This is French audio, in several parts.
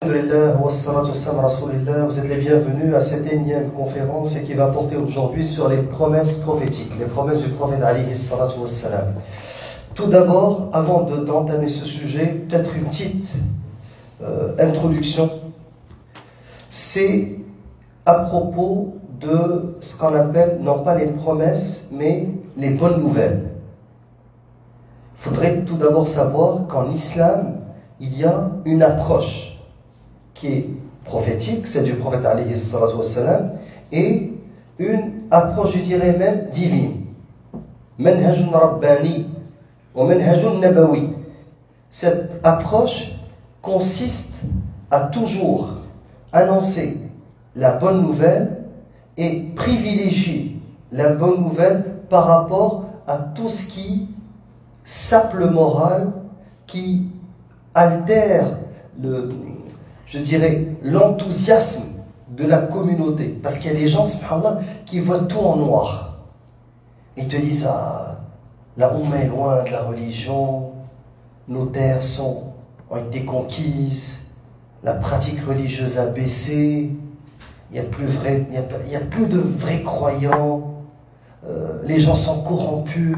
Alhamdulillah, wassalatu wassalam ala rasulillah. Vous êtes les bienvenus à cette énième conférence et qui va porter aujourd'hui sur les promesses prophétiques, les promesses du prophète alayhi salatu wassalam. Tout d'abord, avant d'entamer ce sujet, peut-être une petite introduction. C'est à propos de ce qu'on appelle, non pas les promesses, mais les bonnes nouvelles. Il faudrait tout d'abord savoir qu'en islam, il y a une approche qui est prophétique, c'est du prophète alayhi salatu wassalam, et une approche, je dirais même, divine. Manhajun rabbani ou manhajun nabawi. Cette approche consiste à toujours annoncer la bonne nouvelle et privilégier la bonne nouvelle par rapport à tout ce qui sape le moral, qui altère je dirais, l'enthousiasme de la communauté. Parce qu'il y a des gens, subhanallah, qui voient tout en noir. Ils te disent, ah, la Oumma est loin de la religion, nos terres ont été conquises, la pratique religieuse a baissé, il n'y a plus de vrais croyants, les gens sont corrompus,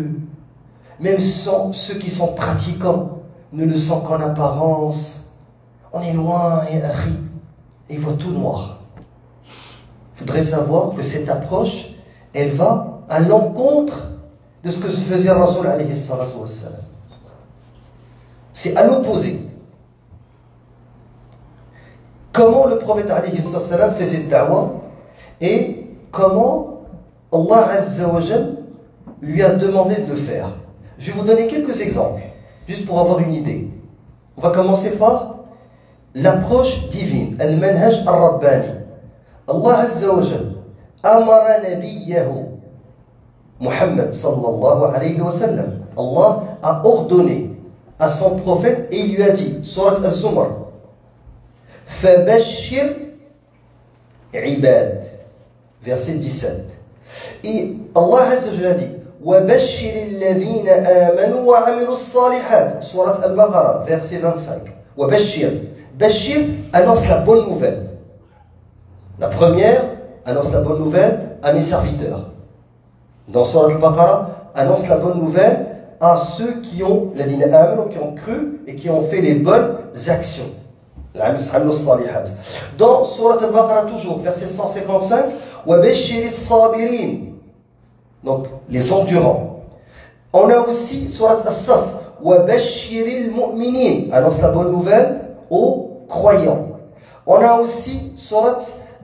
même ceux qui sont pratiquants ne le sont qu'en apparence. On est loin, et il voit tout noir. Il faudrait savoir que cette approche, elle va à l'encontre de ce que faisait Rasul alayhi salatu wassalam. C'est à l'opposé. Comment le prophète alayhi salatu wassalam faisait da'wah et comment Allah azza wa jal lui a demandé de le faire. Je vais vous donner quelques exemples, juste pour avoir une idée. On va commencer par l'approche divine, al-manhaj al-rabbani. Allah Azza wa Jal amara nabiyahu Muhammad sallallahu alayhi wa sallam. Allah a ordonné à son prophète et il lui a dit, surat Az-Zumar, Fabashir ibad, verset 17. Et Allah Azza wa Jal a dit, وبشر الذين آمنوا وعملوا الصالحات, surat Al-Baqarah, verset 25. وبشر Bashir annonce la bonne nouvelle. La première annonce la bonne nouvelle à mes serviteurs. Dans Surat Al-Baqarah, annonce la bonne nouvelle à ceux qui ont qui ont cru et qui ont fait les bonnes actions. Dans Surat Al-Baqarah toujours, verset 155, وَبَشِّرِ الصَّابِرِينَ, donc les endurants. On a aussi Surat As-Saf, وَبَشِّرِ الْمُؤْمِنِينَ, annonce la bonne nouvelle aux croyants. On a aussi surat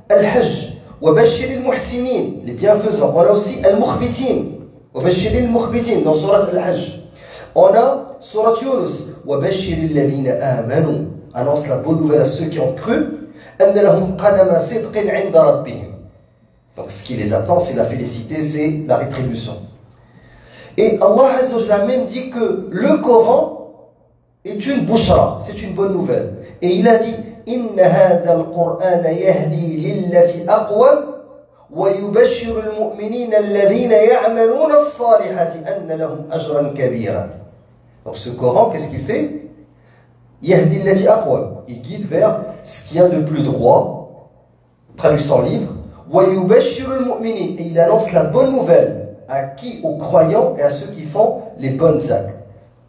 Al-Hajj, wa bashir al-muhsinin, les bienfaisants. On a aussi al-mukhbitin, wa bashir al-mukhbitin dans surat Al-Hajj. On a surat Yunus, wa bashir alladhina amanu, annonce la bonne nouvelle à ceux qui ont cru, anna lahum qadama sidqin 'inda rabbihim. Donc ce qui les attend, c'est la félicité, c'est la rétribution. Et Allah Azza wa Jalla a même dit que le Coran est une bushra, c'est une bonne nouvelle. Et il a dit, Inna hada al-Qur'an yahdi lillati aqwam wa yubashshiru al-mu'minina alladhina ya'maluna as-salihati anna lahum ajran kabira. Donc ce Coran, qu'est-ce qu'il fait? Yahdi lillati aqwam, il guide vers ce qu'il y a de plus droit, traduction libre, wa yubashshiru al-mu'minin, et il annonce la bonne nouvelle à qui? Aux croyants et à ceux qui font les bonnes actes,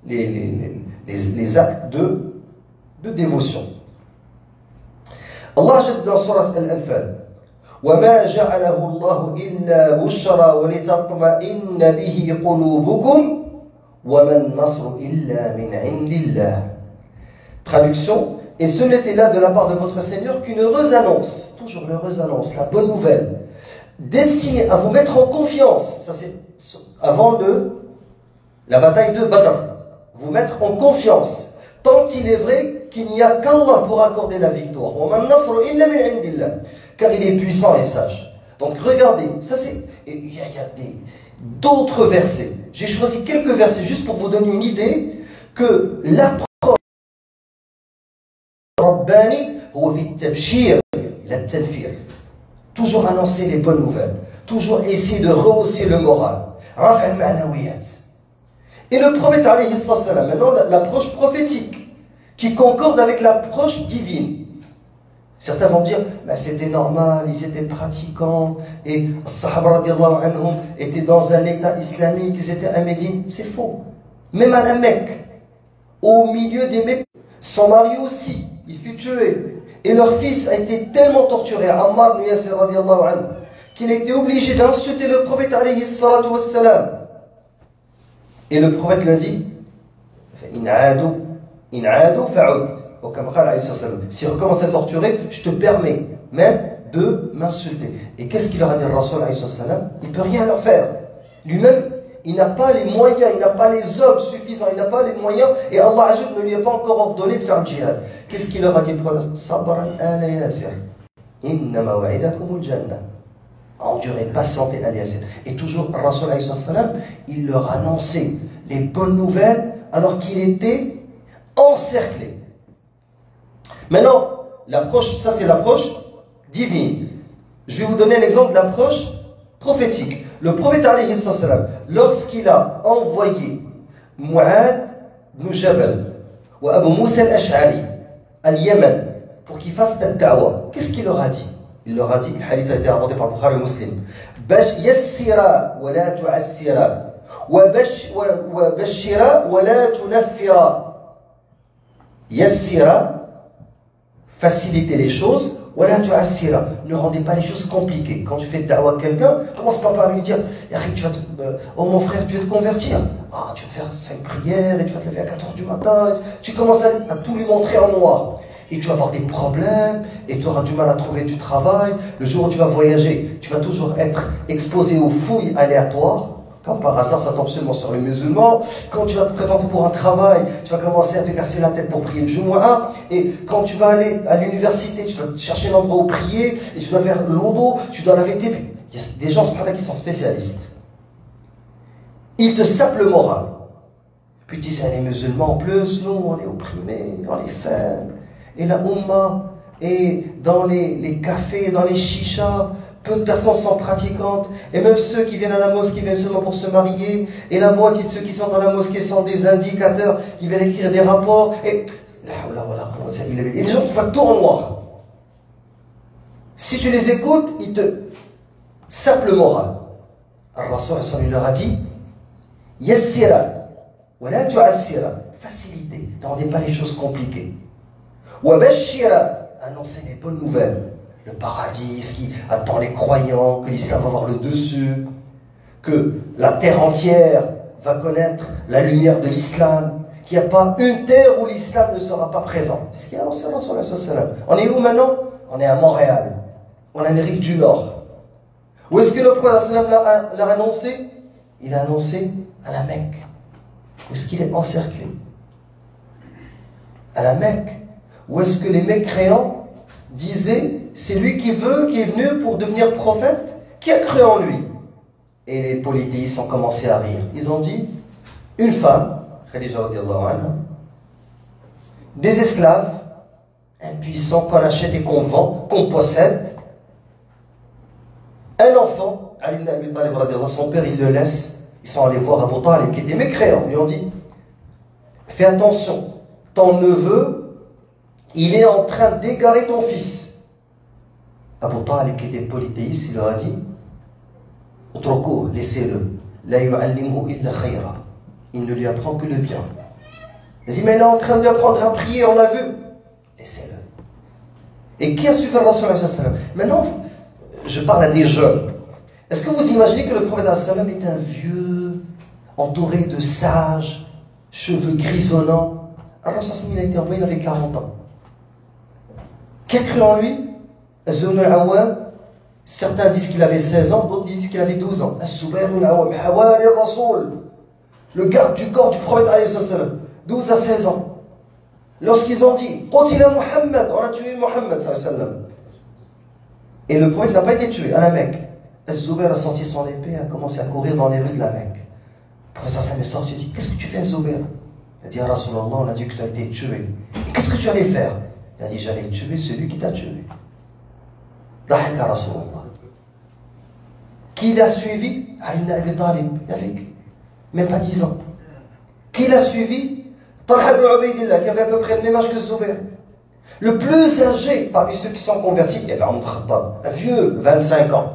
les actes de dévotion. Allah dit dans Surat Al-Anfal, وَمَا جَعَلَهُ اللَّهُ إِلَّا بُشْرًا وَلِتَطْمَئِنَّ بِهِ قُلُوبُكُمْ وَمَا النَّصْرُ إِلَّا مِنْ عِنْدِ اللَّهِ. Traduction, et ce n'était là de la part de votre Seigneur qu'une heureuse annonce, toujours l'heureuse annonce, la bonne nouvelle, destinée à vous mettre en confiance. Ça c'est avant la bataille de Badr. Vous mettre en confiance, tant il est vrai qu'il n'y a qu'Allah pour accorder la victoire. Car il est puissant et sage. Donc regardez, ça c'est, il y a d'autres versets. J'ai choisi quelques versets juste pour vous donner une idée que l'approche Rabbani, toujours annoncer les bonnes nouvelles, toujours essayer de rehausser le moral. Et le prophète, maintenant l'approche prophétique, qui concorde avec l'approche divine. Certains vont dire, bah, c'était normal, ils étaient pratiquants, et les Sahaba radiallahu anhum étaient dans un état islamique, ils étaient à Médine. C'est faux. Même à la Mecque, au milieu des Mecques, son mari aussi, il fut tué. Et leur fils a été tellement torturé, Ammar ibn Yasir radiallahu anhu, qu'il a été obligé d'insulter le prophète alayhi salatu wassalam. Et le prophète lui a dit, In aadu fa'ud. Si on commence à torturer, je te permets même de m'insulter. Et qu'est-ce qu'il leur a dit le Rasul alayhi salam? Il ne peut rien leur faire. Lui-même, il n'a pas les moyens, il n'a pas les hommes suffisants, il n'a pas les moyens, et Allah Azza ne lui a pas encore ordonné de faire le djihad. Qu'est-ce qu'il leur a dit le prophète? Sabran ala Yasir. Innama wa'idakumul jannah. Endurez, patientez à Yasir. Et toujours, le Rasul alayhi salam, il leur annonçait les bonnes nouvelles alors qu'il était encerclé. Maintenant, l'approche, ça c'est l'approche divine. Je vais vous donner un exemple d'approche prophétique. Le prophète alayhi salam, lorsqu'il a envoyé Mu'ad ibn Jabal ou Abu Musa al-Ash'ari à Yémen pour qu'ils fassent un da'wa, qu'est-ce qu'il leur a dit? Il leur a dit, le hadith a été rapporté par Bukhari et Muslim, yassira wa la tu'assira wa bashira wa la tunaffira. Yassira, faciliter les choses, voilà, tu assira. Ne rendez pas les choses compliquées. Quand tu fais da'wa à quelqu'un, commence pas par lui dire, oh mon frère, tu veux te convertir. Ah, tu vas te faire 5 prières et tu vas te lever à 4 h du matin. Tu commences à tout lui montrer en noir. Et tu vas avoir des problèmes, et tu auras du mal à trouver du travail. Le jour où tu vas voyager, tu vas toujours être exposé aux fouilles aléatoires. Comme par hasard, ça tombe seulement sur les musulmans. Quand tu vas te présenter pour un travail, tu vas commencer à te casser la tête pour prier le Jumu'ah. Et quand tu vas aller à l'université, tu dois chercher un endroit où prier. Et tu dois faire l'odo, tu dois laver tes pieds. Il y a des gens qui sont spécialistes. Ils te sapent le moral. Puis ils disent, les musulmans en plus, nous, on est opprimés, on est faibles. Et la Ummah, et dans les cafés, dans les chichas, peu de personnes sont pratiquantes, et même ceux qui viennent à la mosquée viennent seulement pour se marier, et la moitié de ceux qui sont dans la mosquée sont des indicateurs, ils viennent écrire des rapports, et des gens qui voient tout en noir. Si tu les écoutes, ils te sapent le moral. Al-Rasul leur a dit, yassira, wa la tu'assira, facilité, ne rendez pas les choses compliquées. Wa bashira, annoncez les bonnes nouvelles. Le paradis, ce qui attend les croyants, que l'islam va avoir le dessus, que la terre entière va connaître la lumière de l'islam, qu'il n'y a pas une terre où l'islam ne sera pas présent. C'est ce qu'il a annoncé dans son sallam. On est où maintenant? On est à Montréal, en Amérique du Nord. Où est-ce que le prophète l'a annoncé? Il a annoncé à la Mecque. Où est-ce qu'il est encerclé? À la Mecque. Où est-ce que les mécréants disaient, c'est lui qui est venu pour devenir prophète, qui a cru en lui? Et les polythéistes ont commencé à rire. Ils ont dit, une femme, Khadija radiallahu anha, des esclaves, impuissants qu'on achète et qu'on vend, qu'on possède, un enfant, Ali ibn Abi Talib radiallahu anhu, son père il le laisse, ils sont allés voir Abu Talib qui était mécréant, ils lui ont dit, fais attention, ton neveu, il est en train d'égarer ton fils. Abu Talib qui était polythéiste, il leur a dit, laissez-le. Il ne lui apprend que le bien. Il a dit, mais il est en train de lui apprendre à prier, on l'a vu. Laissez-le. Et qui a su faire attention à ça? Maintenant, je parle à des jeunes. Est-ce que vous imaginez que le prophète était un vieux, entouré de sages, cheveux grisonnants? Alors, il a été envoyé, il avait 40 ans. Qui a cru en lui? Zun al-Awwam, certains disent qu'il avait 16 ans, d'autres disent qu'il avait 12 ans. Le garde du corps du prophète, 12 à 16 ans. Lorsqu'ils ont dit, Qutila Muhammad, on a tué Muhammad, et le prophète n'a pas été tué à la Mecque. Az-Zubair a sorti son épée et a commencé à courir dans les rues de la Mecque. Le prophète est sorti et dit, qu'est-ce que tu fais, Az-Zubair? Il a dit, Rasulallah, on a dit que tu as été tué. Et qu'est-ce que tu allais faire? Il a dit, j'allais tuer celui qui t'a tué. Dahika Rasulallah. Qui l'a suivi? Ali ibn Abi Talib. Il avait même pas 10 ans. Qui l'a suivi? Talha ibn Ubaydillah, qui avait à peu près le même âge que Zubair. Le plus âgé parmi ceux qui sont convertis, il y avait un vieux, 25 ans.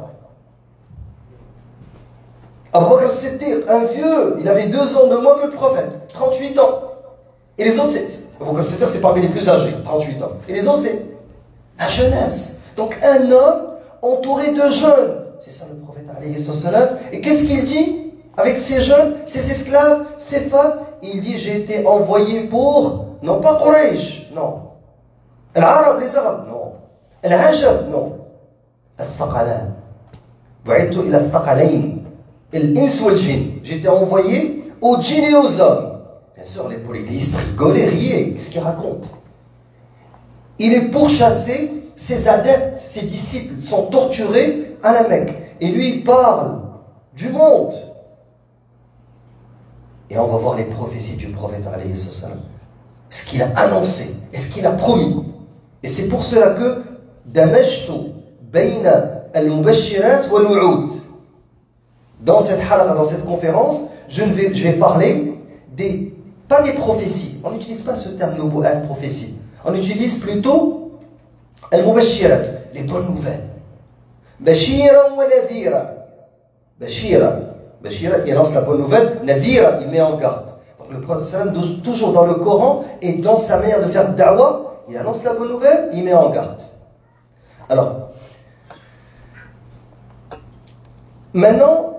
Abu Bakr as-Siddiq, un vieux, il avait 2 ans de moins que le prophète, 38 ans. Et les autres, Abu Bakr as-Siddiq, c'est parmi les plus âgés, 38 ans. Et les autres, c'est la jeunesse. Donc un homme entouré de jeunes. C'est ça le prophète alayhi salam. Et qu'est-ce qu'il dit avec ces jeunes, ces esclaves, ces femmes? Il dit, j'ai été envoyé pour, non pas Quraysh, non. Al-Arab, les Arabes, non. Al-Ajab, non. Al-Thaqalan. Bu'idtu ila al-Thaqalayn. Al-Ins wal-Jinn. J'ai été envoyé aux djinns et aux hommes. Bien sûr, les polythéistes rigolaient, riaient. Qu'est-ce qu'ils racontent? Il est pourchassé, ses adeptes, ses disciples sont torturés à la Mecque. Et lui, il parle du monde. Et on va voir les prophéties du prophète alayhi salam. Ce qu'il a annoncé et ce qu'il a promis. Et c'est pour cela que damajtu bayna al-mubashirat wal-wu'ud. Dans cette halaqa, dans cette conférence, je vais parler pas des prophéties. On n'utilise pas ce terme nubu'at, prophétie. On utilise plutôt al-mubashirat, les bonnes nouvelles. Bashira wa nadhira. Bashira, il lance la bonne nouvelle. Nadhira, il met en garde. Donc le prophète sallam, toujours dans le Coran et dans sa manière de faire da'wah, il annonce la bonne nouvelle, il met en garde. Alors, maintenant,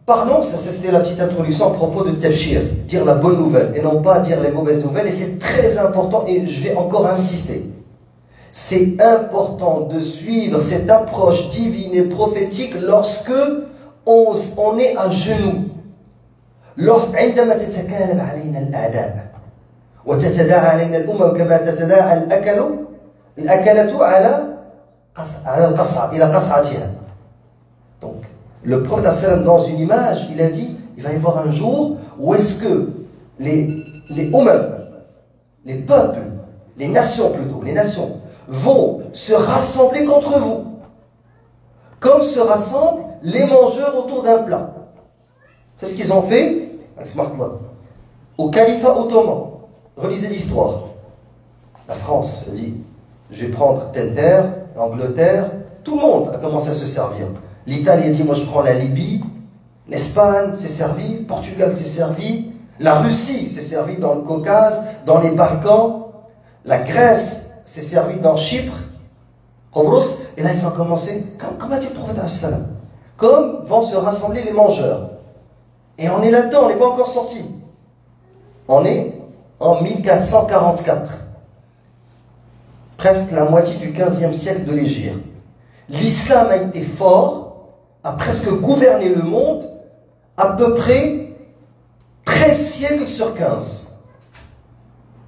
parlons, ça c'était la petite introduction à propos de Tabshir, dire la bonne nouvelle et non pas dire les mauvaises nouvelles. Et c'est très important et je vais encore insister. C'est important de suivre cette approche divine et prophétique lorsque on est à genoux. عندما تتكالب علينا الأعداء وتتداعى علينا الأمم كما تتداعى الأكلة على القصعة إلى قصعتها. Donc, le prophète sallam dans une image, il a dit, il va y avoir un jour où est-ce que les les peuples, les nations plutôt, les nations vont se rassembler contre vous, comme se rassemblent les mangeurs autour d'un plat. C'est ce qu'ils ont fait au califat ottoman. Relisez l'histoire. La France dit, je vais prendre telle terre, l'Angleterre, tout le monde a commencé à se servir. L'Italie a dit, moi je prends la Libye, l'Espagne s'est servie, le Portugal s'est servi, la Russie s'est servie dans le Caucase, dans les Balkans, la Grèce s'est servie dans Chypre, Kobros, et là ils ont commencé, comme a dit le prophète sallam, comme vont se rassembler les mangeurs. Et on est là-dedans, on n'est pas encore sorti. On est en 1444, presque la moitié du 15e siècle de l'Hégire. L'islam a été fort, a presque gouverné le monde, à peu près 13 siècles sur 15.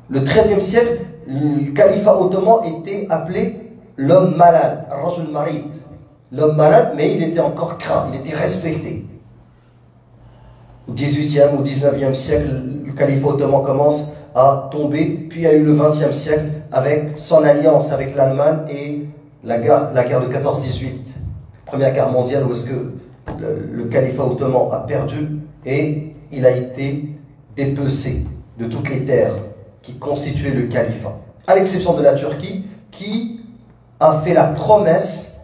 Le 13e siècle, le califat ottoman était appelé l'homme malade, Rajul Marid. L'homme malade, mais il était encore craint, il était respecté. Au 18e ou 19e siècle, le califat ottoman commence à tomber, puis il y a eu le 20e siècle avec son alliance avec l'Allemagne et la guerre de 14-18, première guerre mondiale, où est-ce que le califat ottoman a perdu et il a été dépecé de toutes les terres qui constituaient le califat, à l'exception de la Turquie, qui a fait la promesse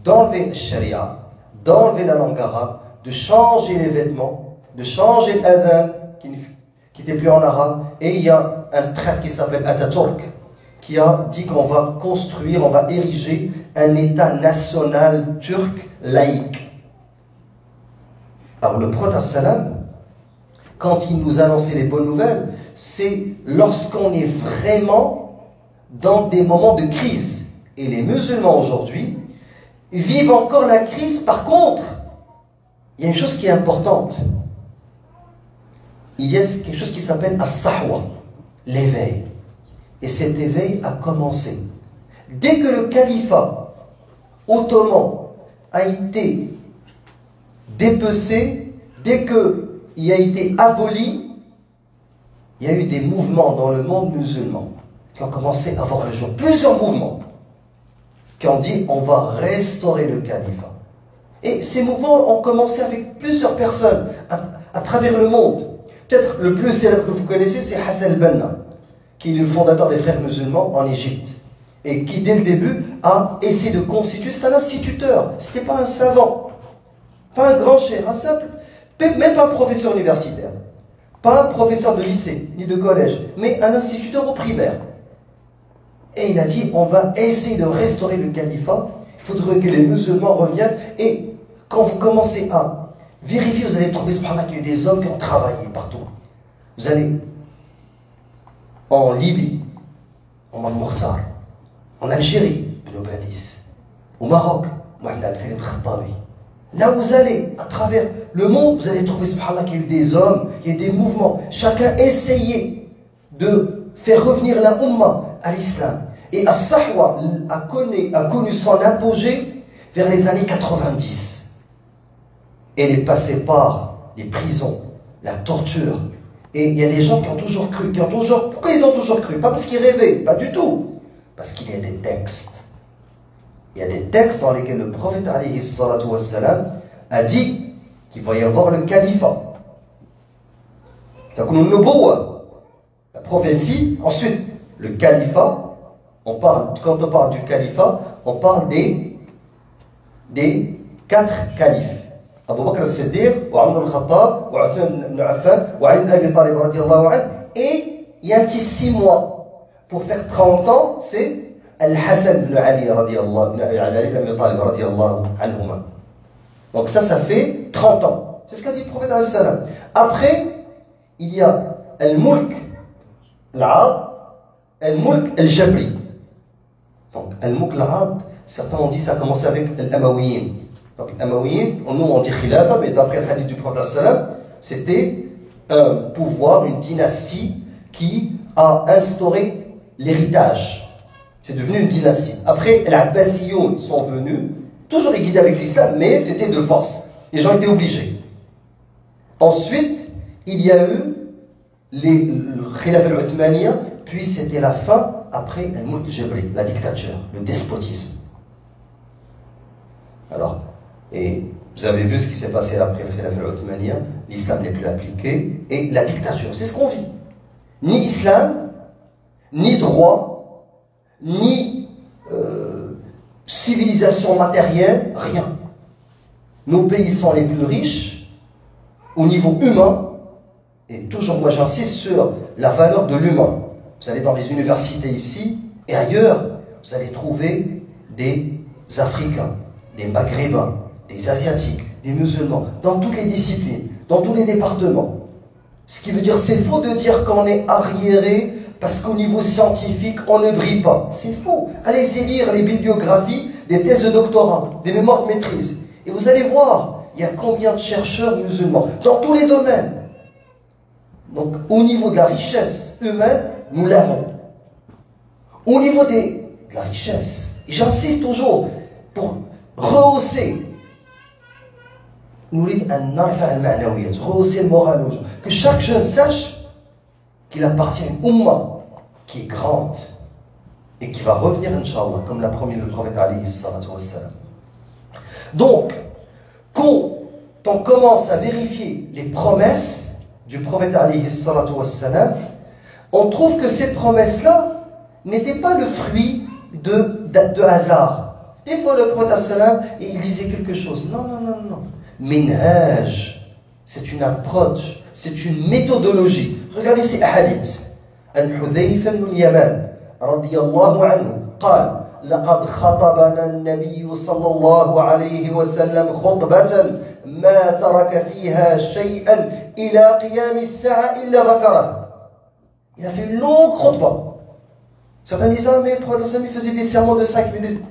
d'enlever la charia, d'enlever la langue arabe, de changer les vêtements, de changer l'adhan qui n'était plus en arabe. Et il y a un traître qui s'appelle Atatürk qui a dit qu'on va construire, on va ériger un État national turc laïque. Alors le prophète sallam, quand il nous annonçait les bonnes nouvelles, c'est lorsqu'on est vraiment dans des moments de crise. Et les musulmans aujourd'hui vivent encore la crise. Par contre, il y a une chose qui est importante. Il y a quelque chose qui s'appelle as-sahwa, l'éveil. Et cet éveil a commencé. Dès que le califat ottoman a été dépecé, dès qu'il a été aboli, il y a eu des mouvements dans le monde musulman qui ont commencé à voir le jour. Plusieurs mouvements qui ont dit on va restaurer le califat. Et ces mouvements ont commencé avec plusieurs personnes à travers le monde. Peut-être le plus célèbre que vous connaissez, c'est Hassan al-Banna, qui est le fondateur des frères musulmans en Égypte. et qui dès le début a essayé de constituer, c'est un instituteur, c'était pas un savant, pas un grand cher, un simple, même pas un professeur universitaire, pas un professeur de lycée ni de collège, mais un instituteur au primaire. Et il a dit, on va essayer de restaurer le califat, il faudrait que les musulmans reviennent, et quand vous commencez à vérifier, vous allez trouver qu'il y a eu des hommes qui ont travaillé partout. Vous allez en Libye, en Al-Mukhtar, en Algérie, Ibn Badis, au Maroc, Mohamed Al-Karim Khattawi. Là où vous allez, à travers le monde, vous allez trouver qu'il y a eu des hommes, il y a eu des mouvements. Chacun essayait de faire revenir la Ummah à l'islam. Et As-Sahwa a connu son apogée vers les années 90. Elle est passée par les prisons, la torture. Et il y a des gens qui ont toujours cru, pourquoi ils ont toujours cru? Pas parce qu'ils rêvaient, pas du tout. Parce qu'il y a des textes. Il y a des textes dans lesquels le prophète alayhi salatu wassalam a dit qu'il va y avoir le califat. Donc la prophétie, ensuite le califat, quand on parle du califat, on parle des 4 califes. Abu Bakr al-Siddiq, wa Umar al-Khattab, wa Uthman ibn Affan, wa Ali ibn Abi Talib radiyallahu anhu. Et il y a un petit 6 mois pour faire 30 ans, c'est Al-Hassan ibn Ali radiyallahu anhuma. Donc ça fait 30 ans. C'est ce qu'a dit le prophète alayhi salam. Après, il y a Al-Mulk al-Aad, Al-Mulk al-Jabri. Donc Al-Mulk al-Aad, certains ont dit ça a commencé avec l'Amawiyin. Donc l'Amawiyin, nous on dit Khilafa, mais d'après le hadith du prophète salam, c'était un pouvoir, une dynastie qui a instauré l'héritage. C'est devenu une dynastie. Après, les Abbasiyoun sont venus, toujours guidés avec l'islam, mais c'était de force. Les gens étaient obligés. Ensuite, il y a eu le Khilaf al-Uthmaniyya, puis c'était la fin, après al-Mulk al-Jabri, la dictature, le despotisme. Alors, et vous avez vu ce qui s'est passé après le Khilaf al-Uthmaniyya, l'islam n'est plus appliqué, et la dictature, c'est ce qu'on vit. Ni islam, ni droit, ni civilisation matérielle, rien. Nos pays sont les plus riches au niveau humain, et toujours moi j'insiste sur la valeur de l'humain. Vous allez dans les universités ici et ailleurs, vous allez trouver des Africains, des Maghrébins, des Asiatiques, des musulmans, dans toutes les disciplines, dans tous les départements. Ce qui veut dire, c'est faux de dire qu'on est arriéré parce qu'au niveau scientifique, on ne brille pas. C'est faux. Allez-y lire les bibliographies des thèses de doctorat, des mémoires de maîtrise. Et vous allez voir, il y a combien de chercheurs musulmans dans tous les domaines. Donc, au niveau de la richesse humaine, nous l'avons. Au niveau de la richesse, et j'insiste toujours, pour rehausser, rehausser le moral aux gens, que chaque jeune sache qu'il appartient à une Ummah qui est grande et qui va revenir, Inch'Allah, comme l'a promis le prophète alayhi salatu wassalam. Donc, quand on commence à vérifier les promesses du prophète alayhi salatu wassalam, on trouve que ces promesses-là n'étaient pas le fruit de hasard. Des fois, le prophète sallam, il disait quelque chose. Non, non, non, non. Minhaj, c'est une approche, c'est une méthodologie. Regardez ces hadiths. عن حذيفة بن اليمان رضي الله عنه قال لقد خطبنا النبي صلى الله عليه وسلم خطبة ما ترك فيها شيئا إلى قيام الساعة إلا ذكره. Il a fait une longue khutbah. Certains disent, ah, mais le prophète sallam, il faisait des sermons de 5 minutes.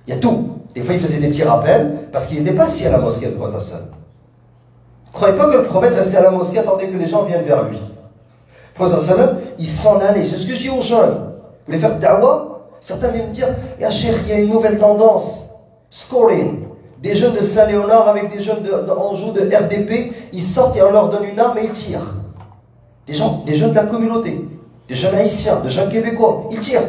Il y a tout. Des fois, il faisait des petits rappels parce qu'il n'était pas assis à la mosquée, le prophète sallam. Ne croyez pas que le prophète restait à la mosquée, attendait que les gens viennent vers lui. Le prophète sallam, il s'en allait. C'est ce que je dis aux jeunes. Vous voulez faire da'wah? Certains viennent me dire, ya cheikh, il y a une nouvelle tendance. Scoring. Des jeunes de Saint-Léonard avec des jeunes d'Anjou, de RDP, ils sortent et on leur donne une arme et ils tirent. Des jeunes de la communauté, des jeunes haïtiens, des jeunes québécois, ils tirent.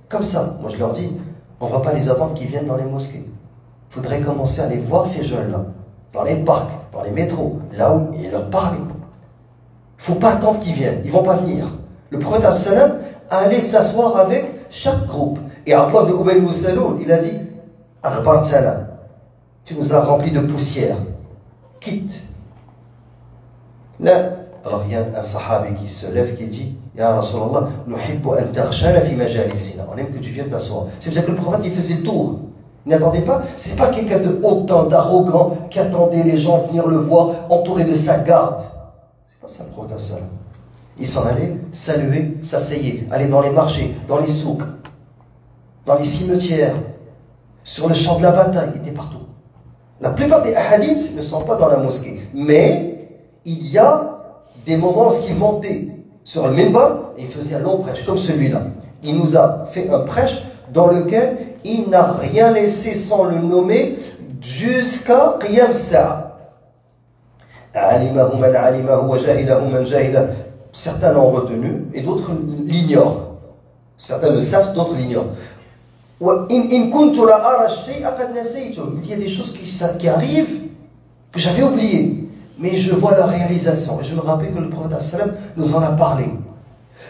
Comme ça. Moi je leur dis, on ne va pas les attendre qu'ils viennent dans les mosquées. Il faudrait commencer à aller voir ces jeunes-là, dans les parcs, dans les métros, là où, et leur parler. Il ne faut pas attendre qu'ils viennent, ils ne vont pas venir. Le prophète sallam allait s'asseoir avec chaque groupe Et Abdullah ibn Ubay ibn Saloul, il a dit Aghbartana, tu nous as remplis de poussière, quitte. Là, alors il y a un sahabi qui se lève qui dit Ya Rasulallah, nuhibbu an taghshana fi majalisina. On aime que tu viennes t'asseoir. C'est pour ça que le prophète il faisait le tour. Il n'attendait pas, c'est pas quelqu'un de hautain, d'arrogant qui attendait les gens venir le voir entouré de sa garde. C'est pas ça le prophète. Il s'en allait, saluer, s'asseyait, aller dans les marchés, dans les souks, dans les cimetières, sur le champ de la bataille, il était partout. La plupart des hadiths ne sont pas dans la mosquée, mais il y a des moments où il montait sur le minbar et il faisait un long prêche, comme celui-là. Il nous a fait un prêche dans lequel il n'a rien laissé sans le nommer jusqu'à Qiyam Sa'a. Alimahu man alimahu wa jahilahu man jahila. Certains l'ont retenu et d'autres l'ignorent. Certains le savent, d'autres l'ignorent. Il dit il y a des choses qui arrivent que j'avais oubliées, mais je vois leur réalisation. Et je me rappelle que le prophète sallam nous en a parlé.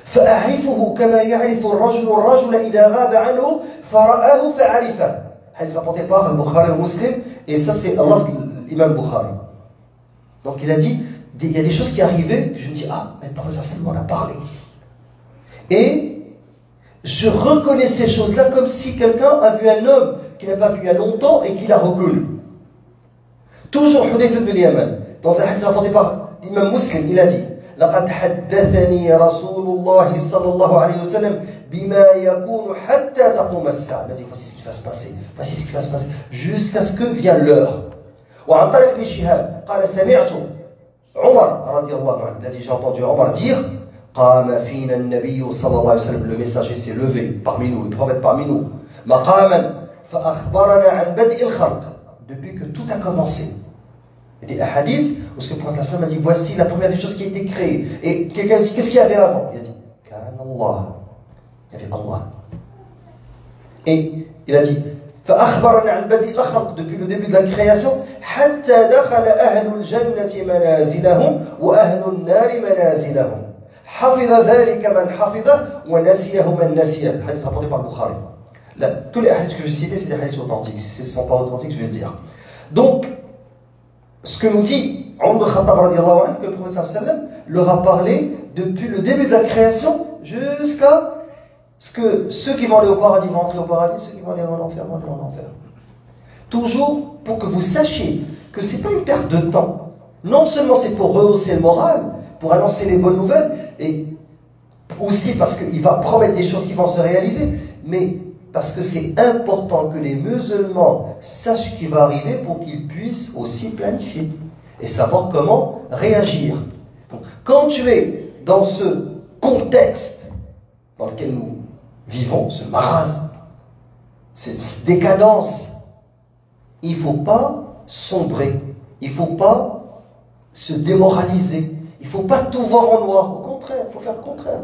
فأعرفه كما يعرف الرجل الرجل إذا غاب عنه فرآه فعرفه. Hadith rapporté par Al-Bukhari et Muslim, et ça c'est Allah l'imam Bukhari. Donc il a dit, il y a des choses qui arrivaient, que je me dis, ah, mais le prophète sallam m'en a parlé. Et je reconnais ces choses-là comme si quelqu'un a vu un homme qu'il n'a pas vu il y a longtemps et qu'il l'a reconnu. Toujours Hudayfa ibn al-Yaman, dans un hadith rapporté par l'imam Muslim, il a dit لقد حدثني رسول الله صلى الله عليه وسلم بما يكون حتى تقوم الساعة. Il a dit voici ce qui va se passer, voici ce qui va se passer jusqu'à ce que vienne l'heure. وعن طريق بن شهاب قال سمعت عمر رضي الله عنه. Il a dit j'ai entendu Omar dire قام فينا النبي صلى الله عليه وسلم. Le messager s'est levé parmi nous, le prophète parmi nous. مقاما فأخبرنا عن بدء الخلق. Depuis que tout a commencé. Il y a des hadiths où ce que le prophète a dit voici la première des choses qui a été créée. Et quelqu'un dit qu'est-ce qu'il y avait avant? Il a dit Kana Allah. Il y avait Allah. Et il a dit فأخبرنا عن بدء الخلق, depuis le début de la création حتى دخل أهل الجنة منازلهم وأهل النار منازلهم حفظ ذلك من حفظ ونسيه من نسيه. Hadith rapporté par Bukhari. Là, tous les hadiths que je citais c'est des hadiths authentiques. Si ce ne sont pas authentiques je vais le dire. Donc ce que nous dit Omar al-Khattab radiallahu anhu, que le prophète sallam leur a parlé depuis le début de la création jusqu'à ce que ceux qui vont aller au paradis vont entrer au paradis, ceux qui vont aller en enfer vont aller en enfer. Toujours pour que vous sachiez que ce n'est pas une perte de temps. Non seulement c'est pour rehausser le moral, pour annoncer les bonnes nouvelles, et aussi parce qu'il va promettre des choses qui vont se réaliser, mais parce que c'est important que les musulmans sachent ce qui va arriver pour qu'ils puissent aussi planifier et savoir comment réagir. Donc, quand tu es dans ce contexte dans lequel nous vivons, ce marasme, cette décadence, il ne faut pas sombrer, il ne faut pas se démoraliser, il ne faut pas tout voir en noir. Au contraire, il faut faire le contraire.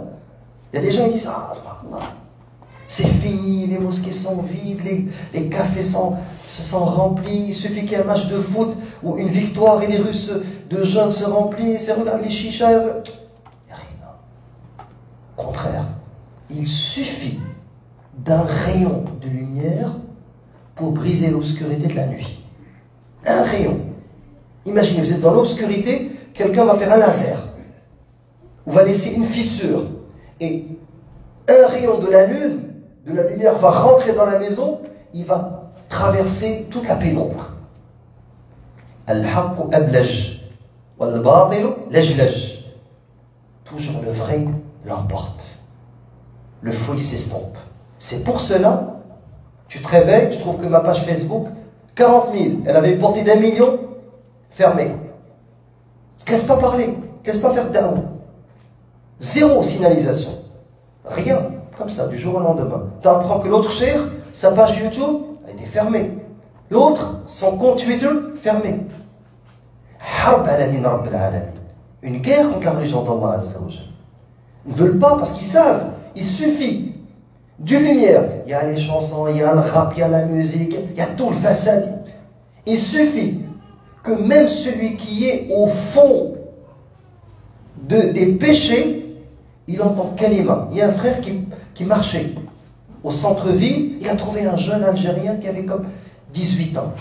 Il y a des gens qui disent « Ah, c'est fini, les mosquées sont vides, les cafés se sont remplis, il suffit qu'il y ait un match de foot ou une victoire et les rues de jeunes se remplissent, et regarde les chichas. Il n'y a rien. Au contraire, il suffit d'un rayon de lumière pour briser l'obscurité de la nuit. Un rayon. Imaginez, vous êtes dans l'obscurité, quelqu'un va faire un laser, ou va laisser une fissure, et un rayon de la lune, de la lumière va rentrer dans la maison, il va traverser toute la pénombre. Al-haqqu ablaj, wal-batilu lajlaj. Toujours le vrai l'emporte. Le faux s'estompe. C'est pour cela, tu te réveilles, tu trouves que ma page Facebook, 40 000, elle avait une portée d'1 million, fermée. Qu'est-ce pas parler? Qu'est-ce pas faire dawa? Zéro signalisation. Rien. Comme ça, du jour au lendemain. Tu apprends que l'autre cher, sa page YouTube, a été fermée. L'autre, son compte Twitter, fermé. Harb ala din Rabbil alamin. Une guerre contre la religion d'Allah Azza wa Jalla. Ils ne veulent pas parce qu'ils savent. Il suffit d'une lumière. Il y a les chansons, il y a le rap, il y a la musique, il y a tout le façade. Il suffit que même celui qui est au fond des péchés, il entend kalima. Il y a un frère qui marchait au centre-ville, il a trouvé un jeune Algérien qui avait comme 18 ans.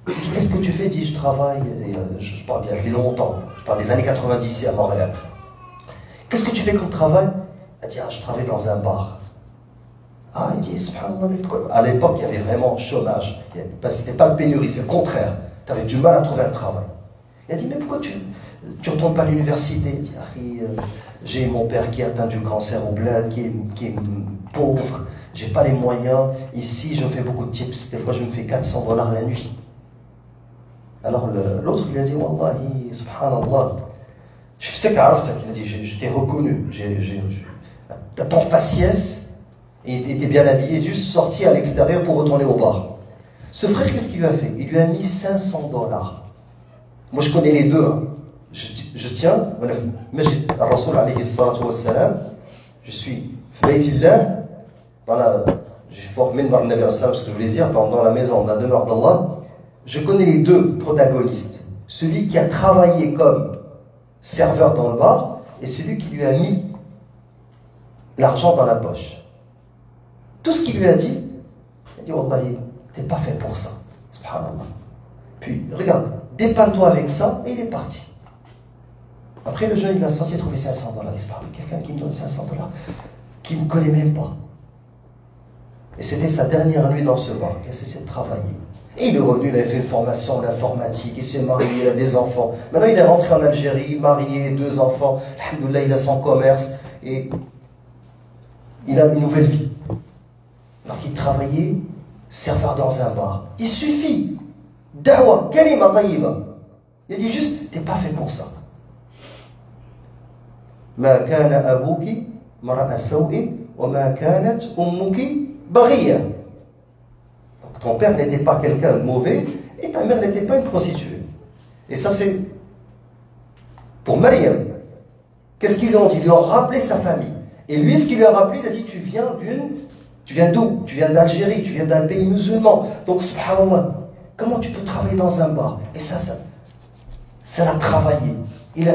Il dit, qu'est-ce que tu fais? Il dit, je travaille, et, je parle d'il y a longtemps, je parle des années 90 à Montréal. Qu'est-ce que tu fais comme travail? Il dit, ah, je travaille dans un bar. Ah, il dit, subhanallah, à l'époque, il y avait vraiment chômage. C'était pas le pénurie, c'est le contraire. Tu avais du mal à trouver un travail. Il a dit, mais pourquoi tu ne retournes pas à l'université? Il dit, ah, j'ai mon père qui est atteint du cancer au bled, qui est pauvre, j'ai pas les moyens. Ici, je me fais beaucoup de tips. Des fois, je me fais $400 la nuit. Alors l'autre lui a dit, Wallahi, subhanallah, il a dit, je t'ai reconnu, à ton faciès, et il était bien habillé, juste sorti à l'extérieur pour retourner au bar. Ce frère, qu'est-ce qu'il lui a fait? Il lui a mis $500. Moi, je connais les deux. Hein. Je tiens, Masjid al-Rasoul alayhi salatu wassalam, je suis Fbaytillah, je suis formé par le Nabi sallam, ce que je voulais dire, dans la maison, dans la demeure d'Allah. Je connais les deux protagonistes. Celui qui a travaillé comme serveur dans le bar et celui qui lui a mis l'argent dans la poche. Tout ce qu'il lui a dit, il a dit, Wallahi, t'es pas fait pour ça. Subhanallah. Puis, regarde, dépeins-toi avec ça, et il est parti. Après, le jeune, il a sorti, il a trouvé $500. Il dit, quelqu'un qui me donne $500, qui ne me connaît même pas. Et c'était sa dernière nuit dans ce bar. Il a cessé de travailler. Et il est revenu, il avait fait une formation en informatique, il s'est marié, il a des enfants. Maintenant, il est rentré en Algérie, marié, 2 enfants. Alhamdoulilah, il a son commerce et il a une nouvelle vie. Alors qu'il travaillait serveur dans un bar. Il suffit. Da'wa, kalima tayyiba. Il dit juste, t'es pas fait pour ça. Ma kana abouki mara'a saw'in wa ma kanat ummuki baghiya. Ton père n'était pas quelqu'un de mauvais et ta mère n'était pas une prostituée. Et ça, c'est pour Maryam. Qu'est-ce qu'ils lui ont dit? Ils lui ont rappelé sa famille. Et lui, ce qu'il lui a rappelé, il a dit, tu viens d'où? Tu viens d'Algérie, tu viens d'un pays musulman. Donc, subhanallah, comment tu peux travailler dans un bar? Et ça l'a travaillé.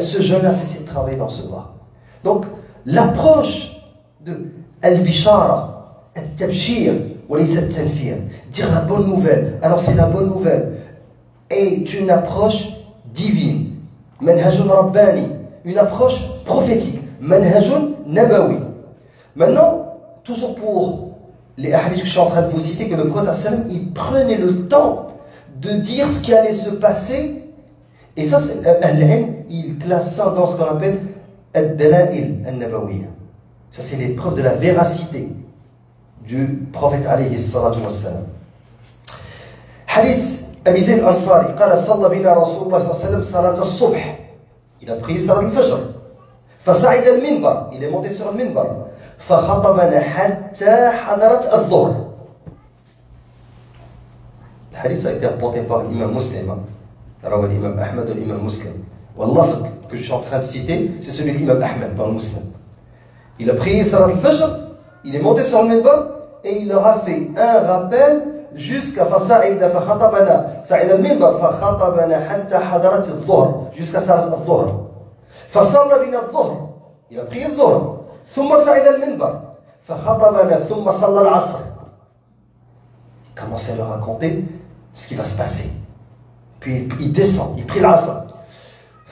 Ce jeune a cessé de travailler dans ce bar. Donc, l'approche de Al-Bishara, Al-Tabshir, dire la bonne nouvelle, annoncer la bonne nouvelle, est une approche divine. Manhajun Rabbani, une approche prophétique. Manhajun Nabawi. Maintenant, toujours pour les hadiths que je suis en train de vous citer, que le prophète, il prenait le temps de dire ce qui allait se passer. Et ça, il classe ça dans ce qu'on appelle Ad-Dala'il al-Nabawiyya. Ça, c'est l'épreuve de la véracité du prophète alayhi salatu wassalam. Hadith Abi Zayd al-Ansari, قال صلى بنا رسول الله صلى الله عليه وسلم صلاة الصبح. Il a prié salat al-Fajr. فصعد المنبر, il est monté sur le minbar. فخطبنا حتى حضرت الظهر. Le hadith a été rapporté par l'imam Muslim. Alors l'imam Ahmed ou l'imam Muslim. Wallah, que je suis en train de citer, c'est celui de l'imam Ahmed dans le Muslim. Il a prié salat al-Fajr, il est monté sur le minbar et il leur a fait un rappel jusqu'à فصعد فخطبنا صعد المنبر فخطبنا حتى حضرت الظهر jusqu'à salat al-Dhuhr. فصلى بنا الظهر, il a prié الظهر. ثم صعد المنبر فخطبنا ثم صلى العصر. Il commence à leur raconter ce qui va se passer. Puis il descend, il prie l'asr.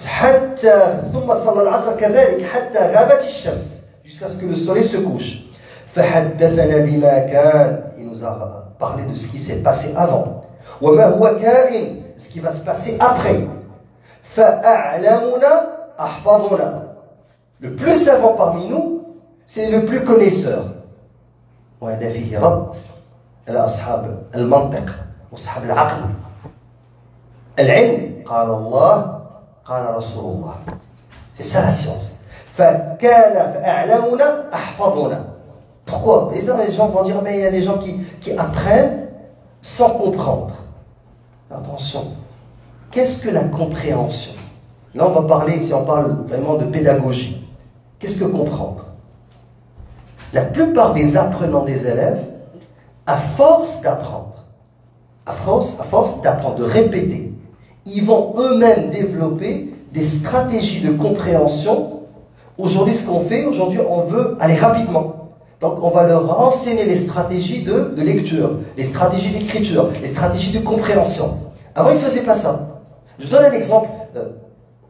حتى ثم صلى العصر كذلك حتى غابت الشمس, jusqu'à ce que le soleil se couche. فحدثنا بما كان, il nous a parlé de ce qui s'est passé avant. وما هو كائن, ce qui va se passer après. فأعلمنا أحفظنا, le plus savant parmi nous, c'est le plus connaisseur. وهذا فيه رد على أصحاب المنطق وأصحاب العقل. العلم قال الله قال رسول الله. C'est ça la science. فكان فأعلمنا أحفظنا. Pourquoi? Et ça, les gens vont dire, mais il y a des gens qui apprennent sans comprendre. Attention. Qu'est-ce que la compréhension? Là, on va parler, si on parle vraiment de pédagogie. Qu'est-ce que comprendre? La plupart des apprenants, des élèves, à force d'apprendre, à force d'apprendre, de répéter, ils vont eux-mêmes développer des stratégies de compréhension. Aujourd'hui, ce qu'on fait, aujourd'hui, on veut aller rapidement. Donc on va leur enseigner les stratégies de lecture, les stratégies d'écriture, les stratégies de compréhension. Avant, ils ne faisaient pas ça. Je donne un exemple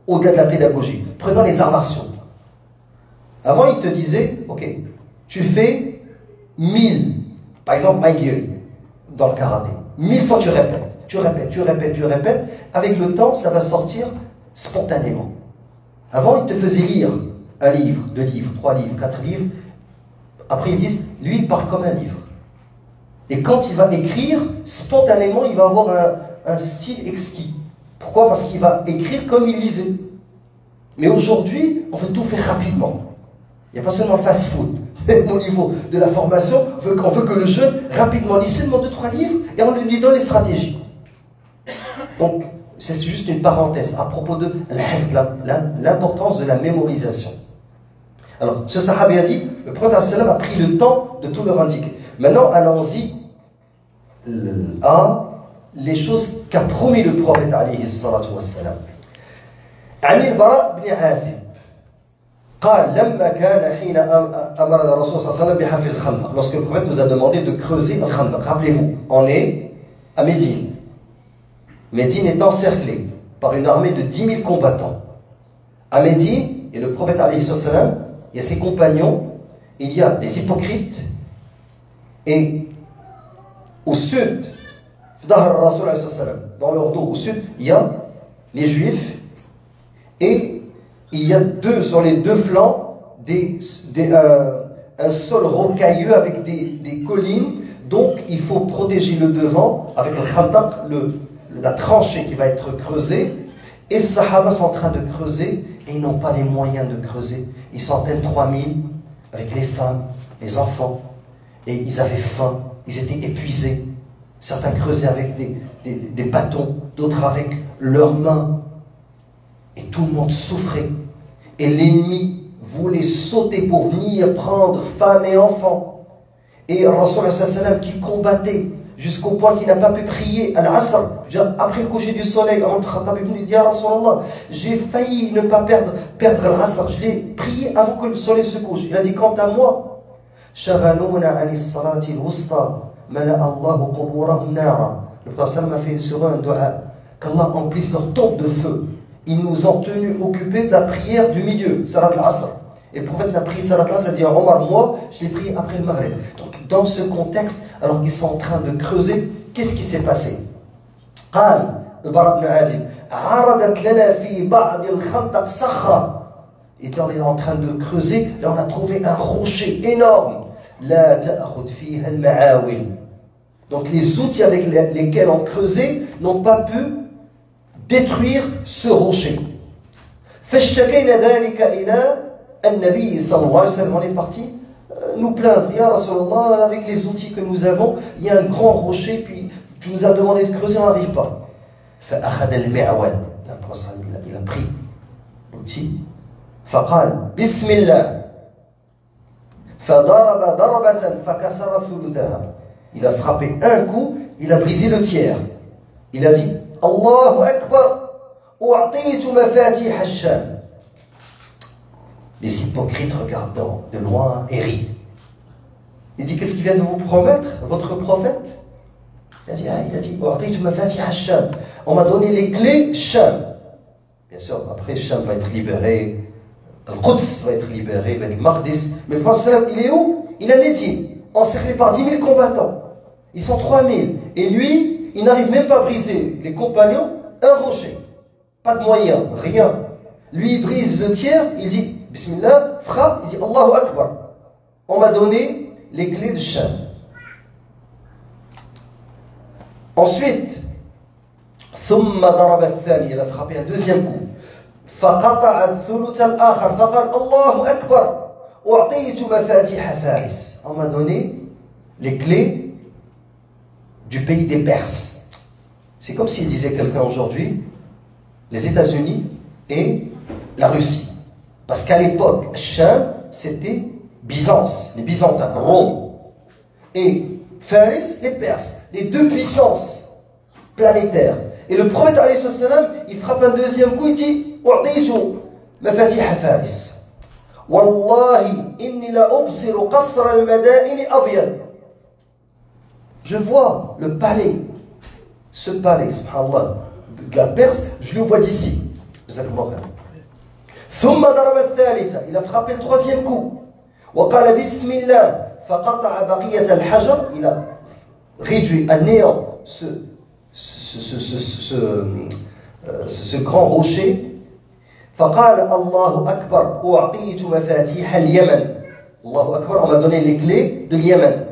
au-delà de la pédagogie. Prenons les arts martiaux. Avant, ils te disaient, ok, tu fais 1000, par exemple, Maigiri, dans le karaté. 1000 fois tu répètes, tu répètes, tu répètes, tu répètes. Avec le temps, ça va sortir spontanément. Avant, ils te faisaient lire un livre, 2 livres, 3 livres, 4 livres. Après, ils disent, lui, il parle comme un livre. Et quand il va écrire, spontanément, il va avoir un style exquis. Pourquoi? Parce qu'il va écrire comme il lisait. Mais aujourd'hui, on veut tout faire rapidement. Il n'y a pas seulement le fast-food. Au niveau de la formation, on veut que le jeune, rapidement, lise seulement 2-3 livres et on lui donne les stratégies. Donc, c'est juste une parenthèse à propos de l'importance de la mémorisation. Alors, ce sahabi a dit, le prophète sallam a pris le temps de tout leur indiquer. Maintenant, allons-y à les choses qu'a promis le prophète alayhi salatu wassalam. عن البراء بن عازب قال لما كان حين أمر الرسول صلى الله عليه وسلم بحفر الخندق. Lorsque le prophète nous a demandé de creuser le Khandaq, rappelez-vous, on est à Médine. Médine est encerclée par une armée de 10 000 combattants. À Médine, et le prophète alayhi salam, il y a ses compagnons, il y a les hypocrites, et au sud, dans leur dos, au sud, il y a les juifs, et il y a sur les deux flancs un sol rocailleux avec des collines. Donc il faut protéger le devant avec le khandaq, la tranchée qui va être creusée. Et les Sahaba sont en train de creuser et ils n'ont pas les moyens de creuser. Ils sont à peine 3000 avec les femmes, les enfants, et ils avaient faim, ils étaient épuisés. Certains creusaient avec des bâtons, d'autres avec leurs mains. Et tout le monde souffrait. Et l'ennemi voulait sauter pour venir prendre femmes et enfants. Et Rasul sallam qui combattait jusqu'au point qu'il n'a pas pu prier à l'Asr. Après le coucher du soleil, Khattab est venu dire à Rasulallah, j'ai failli ne pas perdre l'Asr. Je l'ai prié avant que le soleil se couche. Il a dit, quant à moi, le prophète sallam a fait sur un dua, qu'Allah emplisse leur tombe de feu. Ils nous ont tenus occupés de la prière du milieu, Salat al-Asr. Et le prophète n'a pris Salat al-Asr, il a dit Omar, moi, je l'ai pris après le Maghreb. Donc, dans ce contexte, alors qu'ils sont en train de creuser, qu'est-ce qui s'est passé? قال البراء بن عازب عرضت لنا في بعض الخندق صخرة. Et on est en train de creuser, là on a trouvé un rocher énorme. لا تأخذ فيها المعاول. Donc les outils avec lesquels on creusait n'ont pas pu détruire ce rocher. فاشتكينا ذلك إلى النبي صلى الله عليه وسلم. On est parti nous plaindre. Ya Rasulallah, avec les outils que nous avons, il y a un grand rocher, puis tu nous as demandé de creuser, on n'arrive pas. فأخذ المعول. Il a pris l'outil. فقال بسم الله. فضرب ضربة فكسر ثلثها. Il a frappé un coup, il a brisé le tiers. Il a dit Allahu Akbar, u'atitu mafatih al-Sham. Les hypocrites regardant de loin et rient. Il dit, qu'est-ce qu'il vient de vous promettre, votre prophète? Il a dit, u'atitu mafatih al-Sham. On m'a donné les clés Sham. Bien sûr, après Sham va être libéré, Al-Quds va être libéré, va être Maqdis. Mais le prophète, il est où? Il est à Médine, encerclé par 10 000 combattants. Ils sont 3000. Et lui, il n'arrive même pas à briser les compagnons un rocher. Pas de moyen, rien. Lui, il brise le tiers, il dit Bismillah, frappe, il dit Allahu Akbar. On m'a donné les clés de Sham. Ensuite, ثم ضرب الثاني, il a frappé un deuxième coup. فقطع الثلث الآخر فقال الله أكبر أعطيت مفاتيح فارس. On m'a donné les clés du pays des Perses. C'est comme s'il disait quelqu'un aujourd'hui, les États-Unis et la Russie. Parce qu'à l'époque, Sham, c'était Byzance, les Byzantins, Rome. Et Faris, les Perses, les deux puissances planétaires. Et le prophète, alayhi salam, il frappe un deuxième coup, il dit U'titu mafatih Faris. Wallahi inni la ubsiru qasra al-madaini abyad. Je vois le palais, ce palais, subhanallah, de la Perse, je le vois d'ici. ثم ضرب الثالثة, il a frappé le troisième coup. وقال بسم الله فقطع بقية الحجر, il a réduit à néant ce grand rocher. فقال الله أكبر أعطيت مفاتيح اليمن. الله أكبر, on m'a donné les clés de Yémen.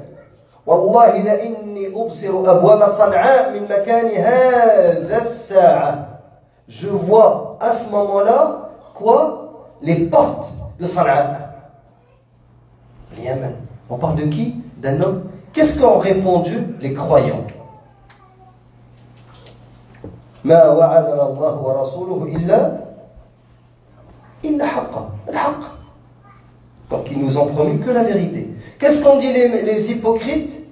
والله لإني أبصر أبواب صنعاء من مكان هذا الساعة. Je vois à ce moment-là quoi? Les portes de Sana'a. Le Yémen. On parle de qui? D'un homme. Qu'est-ce qu'ont répondu les croyants? ما وعدنا الله ورسوله إلا حقا. الحق. Donc ils nous ont promis que la vérité. Qu'est-ce qu'ont dit les hypocrites?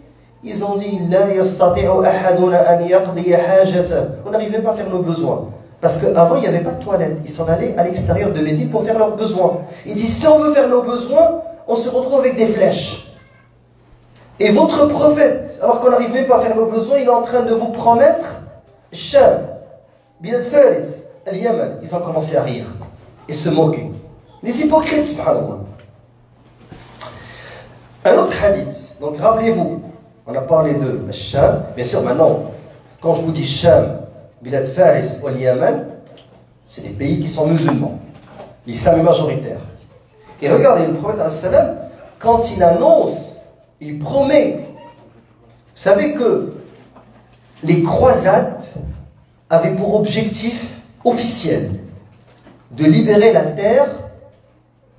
Ils ont dit لا يستطيع أحدنا أن يقضي حاجته. On n'arrivait pas à faire nos besoins. Parce qu'avant, il n'y avait pas de toilette. Ils s'en allaient à l'extérieur de Médine pour faire leurs besoins. Ils disent, si on veut faire nos besoins, on se retrouve avec des flèches. Et votre prophète, alors qu'on n'arrive même pas à faire nos besoins, il est en train de vous promettre Sham, Bilad Faris, Al-Yaman. Ils ont commencé à rire et se moquer. Les hypocrites, subhanallah. Un autre hadith. Donc, rappelez-vous, on a parlé de Sham. Bien sûr, maintenant, quand je vous dis Sham, Bilad Faris ou Yémen, c'est des pays qui sont musulmans. L'islam est majoritaire. Et regardez, le prophète, quand il annonce, il promet. Vous savez que les croisades avaient pour objectif officiel de libérer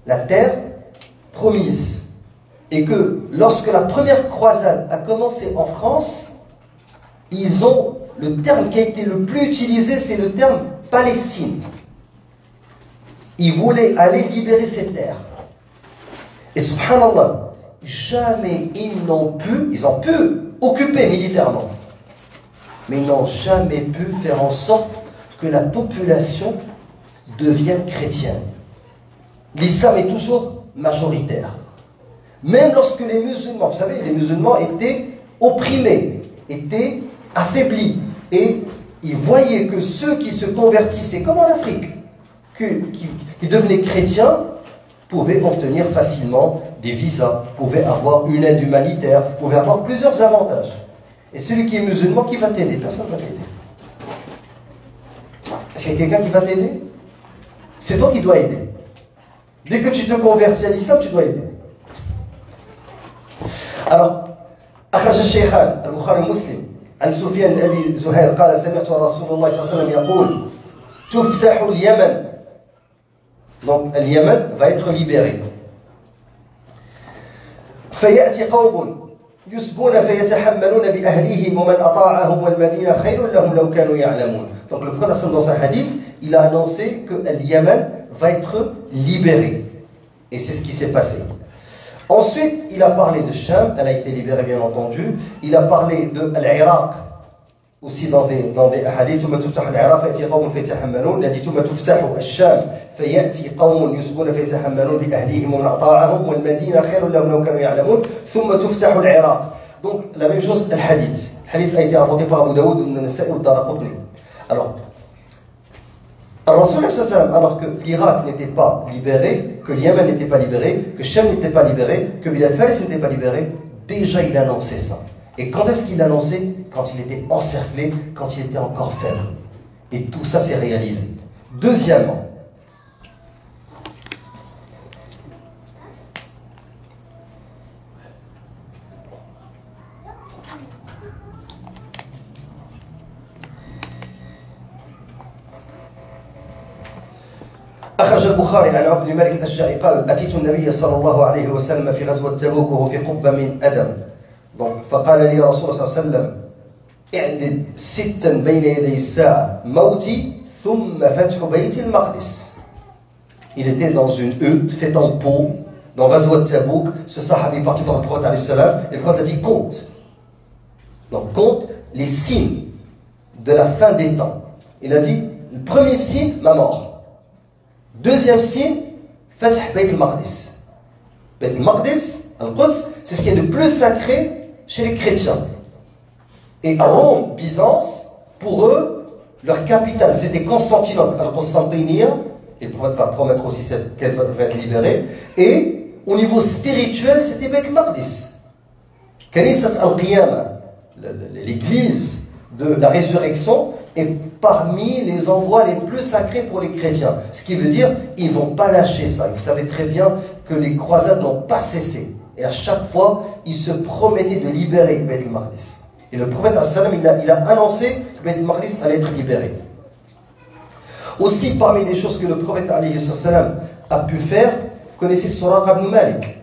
la terre promise. Et que lorsque la première croisade a commencé en France, ils ont le terme qui a été le plus utilisé, c'est le terme Palestine. Ils voulaient aller libérer ces terres. Et subhanallah, jamais ils ont pu occuper militairement, mais ils n'ont jamais pu faire en sorte que la population devienne chrétienne. L'islam est toujours majoritaire. Même lorsque les musulmans, vous savez, les musulmans étaient opprimés, étaient affaiblis. Et ils voyaient que ceux qui se convertissaient, comme en Afrique, qui devenaient chrétiens, pouvaient obtenir facilement des visas, pouvaient avoir une aide humanitaire, pouvaient avoir plusieurs avantages. Et celui qui est musulman, qui va t'aider? Personne ne va t'aider. Est-ce qu'il y a quelqu'un qui va t'aider? C'est toi qui dois aider. Dès que tu te convertis à l'islam, tu dois aider. Alors, أخرج الشيخان البخاري ومسلم عن سفيان بن أبي زهير قال سمعت رسول الله صلى الله عليه وسلم يقول تفتح اليمن. Donc, le Yémen va être libéré. فيأتي قوم يسبون فيتحملون بأهليهم ومن أطاعهم والمدينة خير لهم لو كانوا يعلمون. Donc, le prophète dans un hadith, il a annoncé que le Yémen va être libéré. Et c'est ce qui s'est passé. Ensuite, il a parlé de Sham, elle a été libérée bien entendu. Il a parlé de l'Irak, aussi dans des hadiths. ثم تفتح العراق فيأتي قوم فيتحملون. Il a dit ثم تفتح الشام فيأتي قوم يسبون فيتحملون بأهليهم ومن أطاعهم والمدينة خير لهم لو كانوا يعلمون ثم تفتح العراق. Donc la même chose, le hadith. Le hadith a été rapporté par Abu Daoud, An-Nasa'i et Ad-Daraqutni. Alors, alors que l'Irak n'était pas libéré, que le Yémen n'était pas libéré, que Shem n'était pas libéré, que Bilad Faris n'était pas libéré, déjà il annonçait ça. Et quand est-ce qu'il l'annonçait? Quand il était encerclé, quand il était encore faible. Et tout ça s'est réalisé. Deuxièmement, أخرج البخاري عن عوف بن مالك الأشجعي قال أتيت النبي صلى الله عليه وسلم في غزوة تبوك وهو في قبة من أدم. Donc, فقال لي رسول الله صلى الله عليه وسلم اعدد ستا بين يدي الساعة موتي ثم فتح بيت المقدس. Il était dans une hutte faite en peau dans Ghazwat Tabouk. Ce sahabi est parti voir le prophète alayhi salam et le prophète a dit compte. Donc compte les signes de la fin des temps. Il a dit le premier signe, ma mort. Deuxième signe, Fath Bayt al-Maqdis. Bayt al-Maqdis, Al-Quds, c'est ce qui est le plus sacré chez les chrétiens. Et Rome, Byzance, pour eux, leur capitale, c'était Constantinople, Al-Constantiniya, et le prophète va promettre aussi qu'elle va être libérée. Et au niveau spirituel, c'était Bayt al-Maqdis. Kanisat al-Qiyamah, l'église de la résurrection, est parmi les endroits les plus sacrés pour les chrétiens. Ce qui veut dire qu'ils ne vont pas lâcher ça. Vous savez très bien que les croisades n'ont pas cessé. Et à chaque fois, ils se promettaient de libérer Bayt al-Maqdis. Et le prophète il a annoncé que Bayt al-Maqdis allait être libéré. Aussi, parmi les choses que le prophète a pu faire, vous connaissez Suraqa ibn Malik.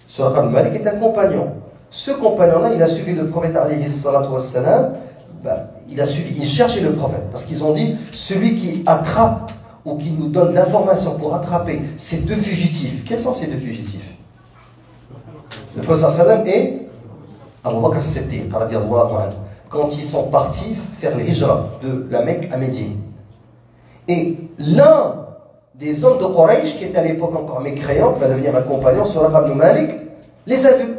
Suraqa ibn Malik est un compagnon. Ce compagnon-là, il a suivi le prophète il cherchait le prophète. Parce qu'ils ont dit, celui qui attrape ou qui nous donne l'information pour attraper ces deux fugitifs. Quels sont ces deux fugitifs? Le prophète et Abu Bakr as-Siddiq, quand ils sont partis faire le hijra de la Mecque à Médine. Et l'un des hommes de Quraysh, qui était à l'époque encore mécréant, qui va devenir un compagnon, Suraqa ibn Malik, les a vus.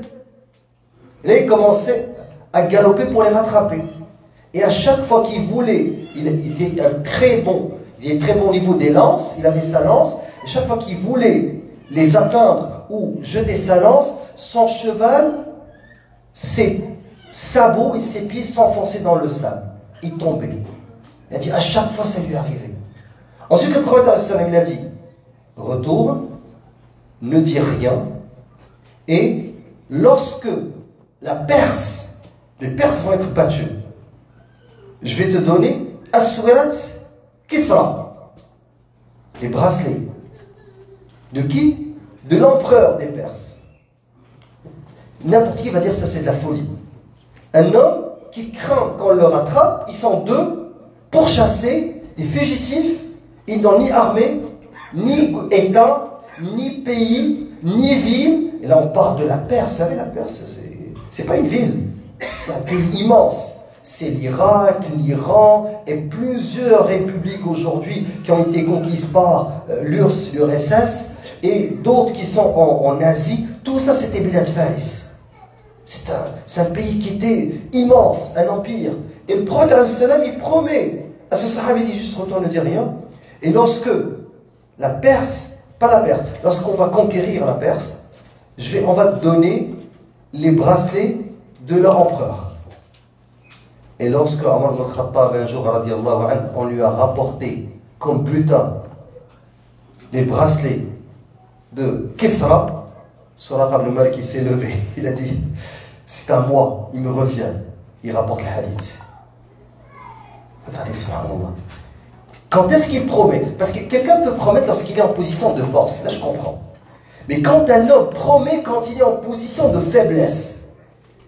Et là, il commençait à galoper pour les rattraper. Et à chaque fois qu'il voulait, il était très bon niveau des lances, il avait sa lance, et chaque fois qu'il voulait les atteindre ou jeter sa lance, son cheval, ses sabots et ses pieds s'enfonçaient dans le sable. Il tombait. Il a dit, à chaque fois, ça lui arrivait. Ensuite, le prophète, il a dit, retourne, ne dis rien, et lorsque les Perses vont être battus, je vais te donner As-Suwirat Kisra, les bracelets. De qui? De l'empereur des Perses. N'importe qui va dire ça, c'est de la folie. Un homme qui craint qu'on le rattrape, ils sont deux pour chasser des fugitifs. Ils n'ont ni armée, ni État, ni pays, ni ville. Et là, on parle de la Perse. Vous savez, la Perse, c'est pas une ville. C'est un pays immense. C'est l'Irak, l'Iran et plusieurs républiques aujourd'hui qui ont été conquises par l'URSS, l'URSS et d'autres qui sont en Asie. Tout ça, c'était Bilad Faris. C'est un pays qui était immense, un empire. Et le prophète, il promet à ce sahabi, il dit juste retourne, ne dis rien. Et lorsque la Perse, pas la Perse, lorsqu'on va conquérir la Perse, on va te donner les bracelets de leur empereur. Et lorsque Omar ibn Khattab, un jour, on lui a rapporté comme butin les bracelets de Kisra, Suraqa ibn Malik, il s'est levé. Il a dit, c'est à moi, il me revient. Il rapporte le hadith. Regardez, subhanallah. Quand est-ce qu'il promet? Parce que quelqu'un peut promettre lorsqu'il est en position de force. Là, je comprends. Mais quand un homme promet quand il est en position de faiblesse,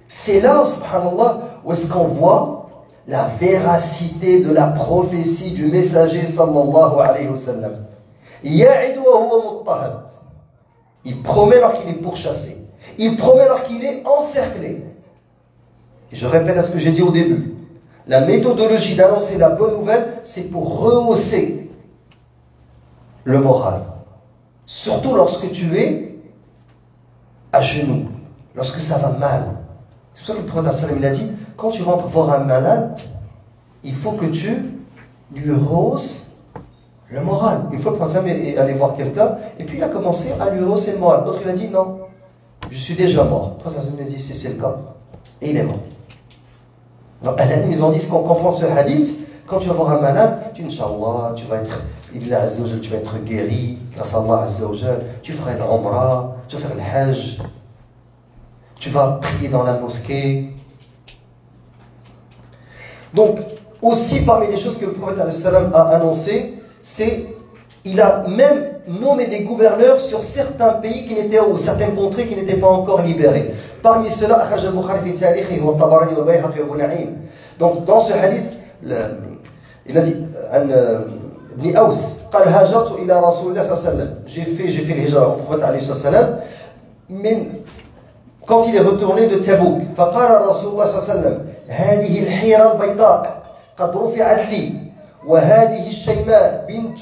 c'est là, subhanallah, où est-ce qu'on voit la véracité de la prophétie du messager sallallahu alayhi wa sallam. Ya'idu wa huwa muttahad. Il promet alors qu'il est pourchassé. Il promet alors qu'il est encerclé. Et je répète à ce que j'ai dit au début. La méthodologie d'annoncer la bonne nouvelle, c'est pour rehausser le moral. Surtout lorsque tu es à genoux, lorsque ça va mal. C'est pour ça que le prophète il a dit, quand tu rentres voir un malade, il faut que tu lui rehausses le moral. Une fois le prophète est allé voir quelqu'un, et puis il a commencé à lui rehausser le moral. L'autre il a dit, non, je suis déjà mort. Le prophète il a dit, c'est le cas. Et il est mort. Alors, ils ont dit, ce qu'on comprend de ce hadith, quand tu vas voir un malade, tu Inch'Allah, tu vas être, tu vas être guéri grâce à Allah Azza wa Jal, tu feras une umrah, tu vas faire le hajj, tu vas prier dans la mosquée. Donc, aussi parmi les choses que le prophète a annoncé, c'est il a même nommé des gouverneurs sur certains pays qui n'étaient, ou certaines contrées qui n'étaient pas encore libérées. Parmi ceux-là, Akhraj al-Bukhari fi tarikhi wa Tabarani wa Bayhaqi wa Abu Na'im. Donc, dans ce hadith, il a dit, Ibn Aws, قال هاجرت إلى رسول الله صلى الله عليه وسلم. J'ai fait le hijra au prophète alayhi salam. Mais quand il est retourné de Tabouk, فقال رسول الله صلى الله عليه وسلم هذه الحيرة البيضاء قد رفعت لي وهذه الشيماء بنت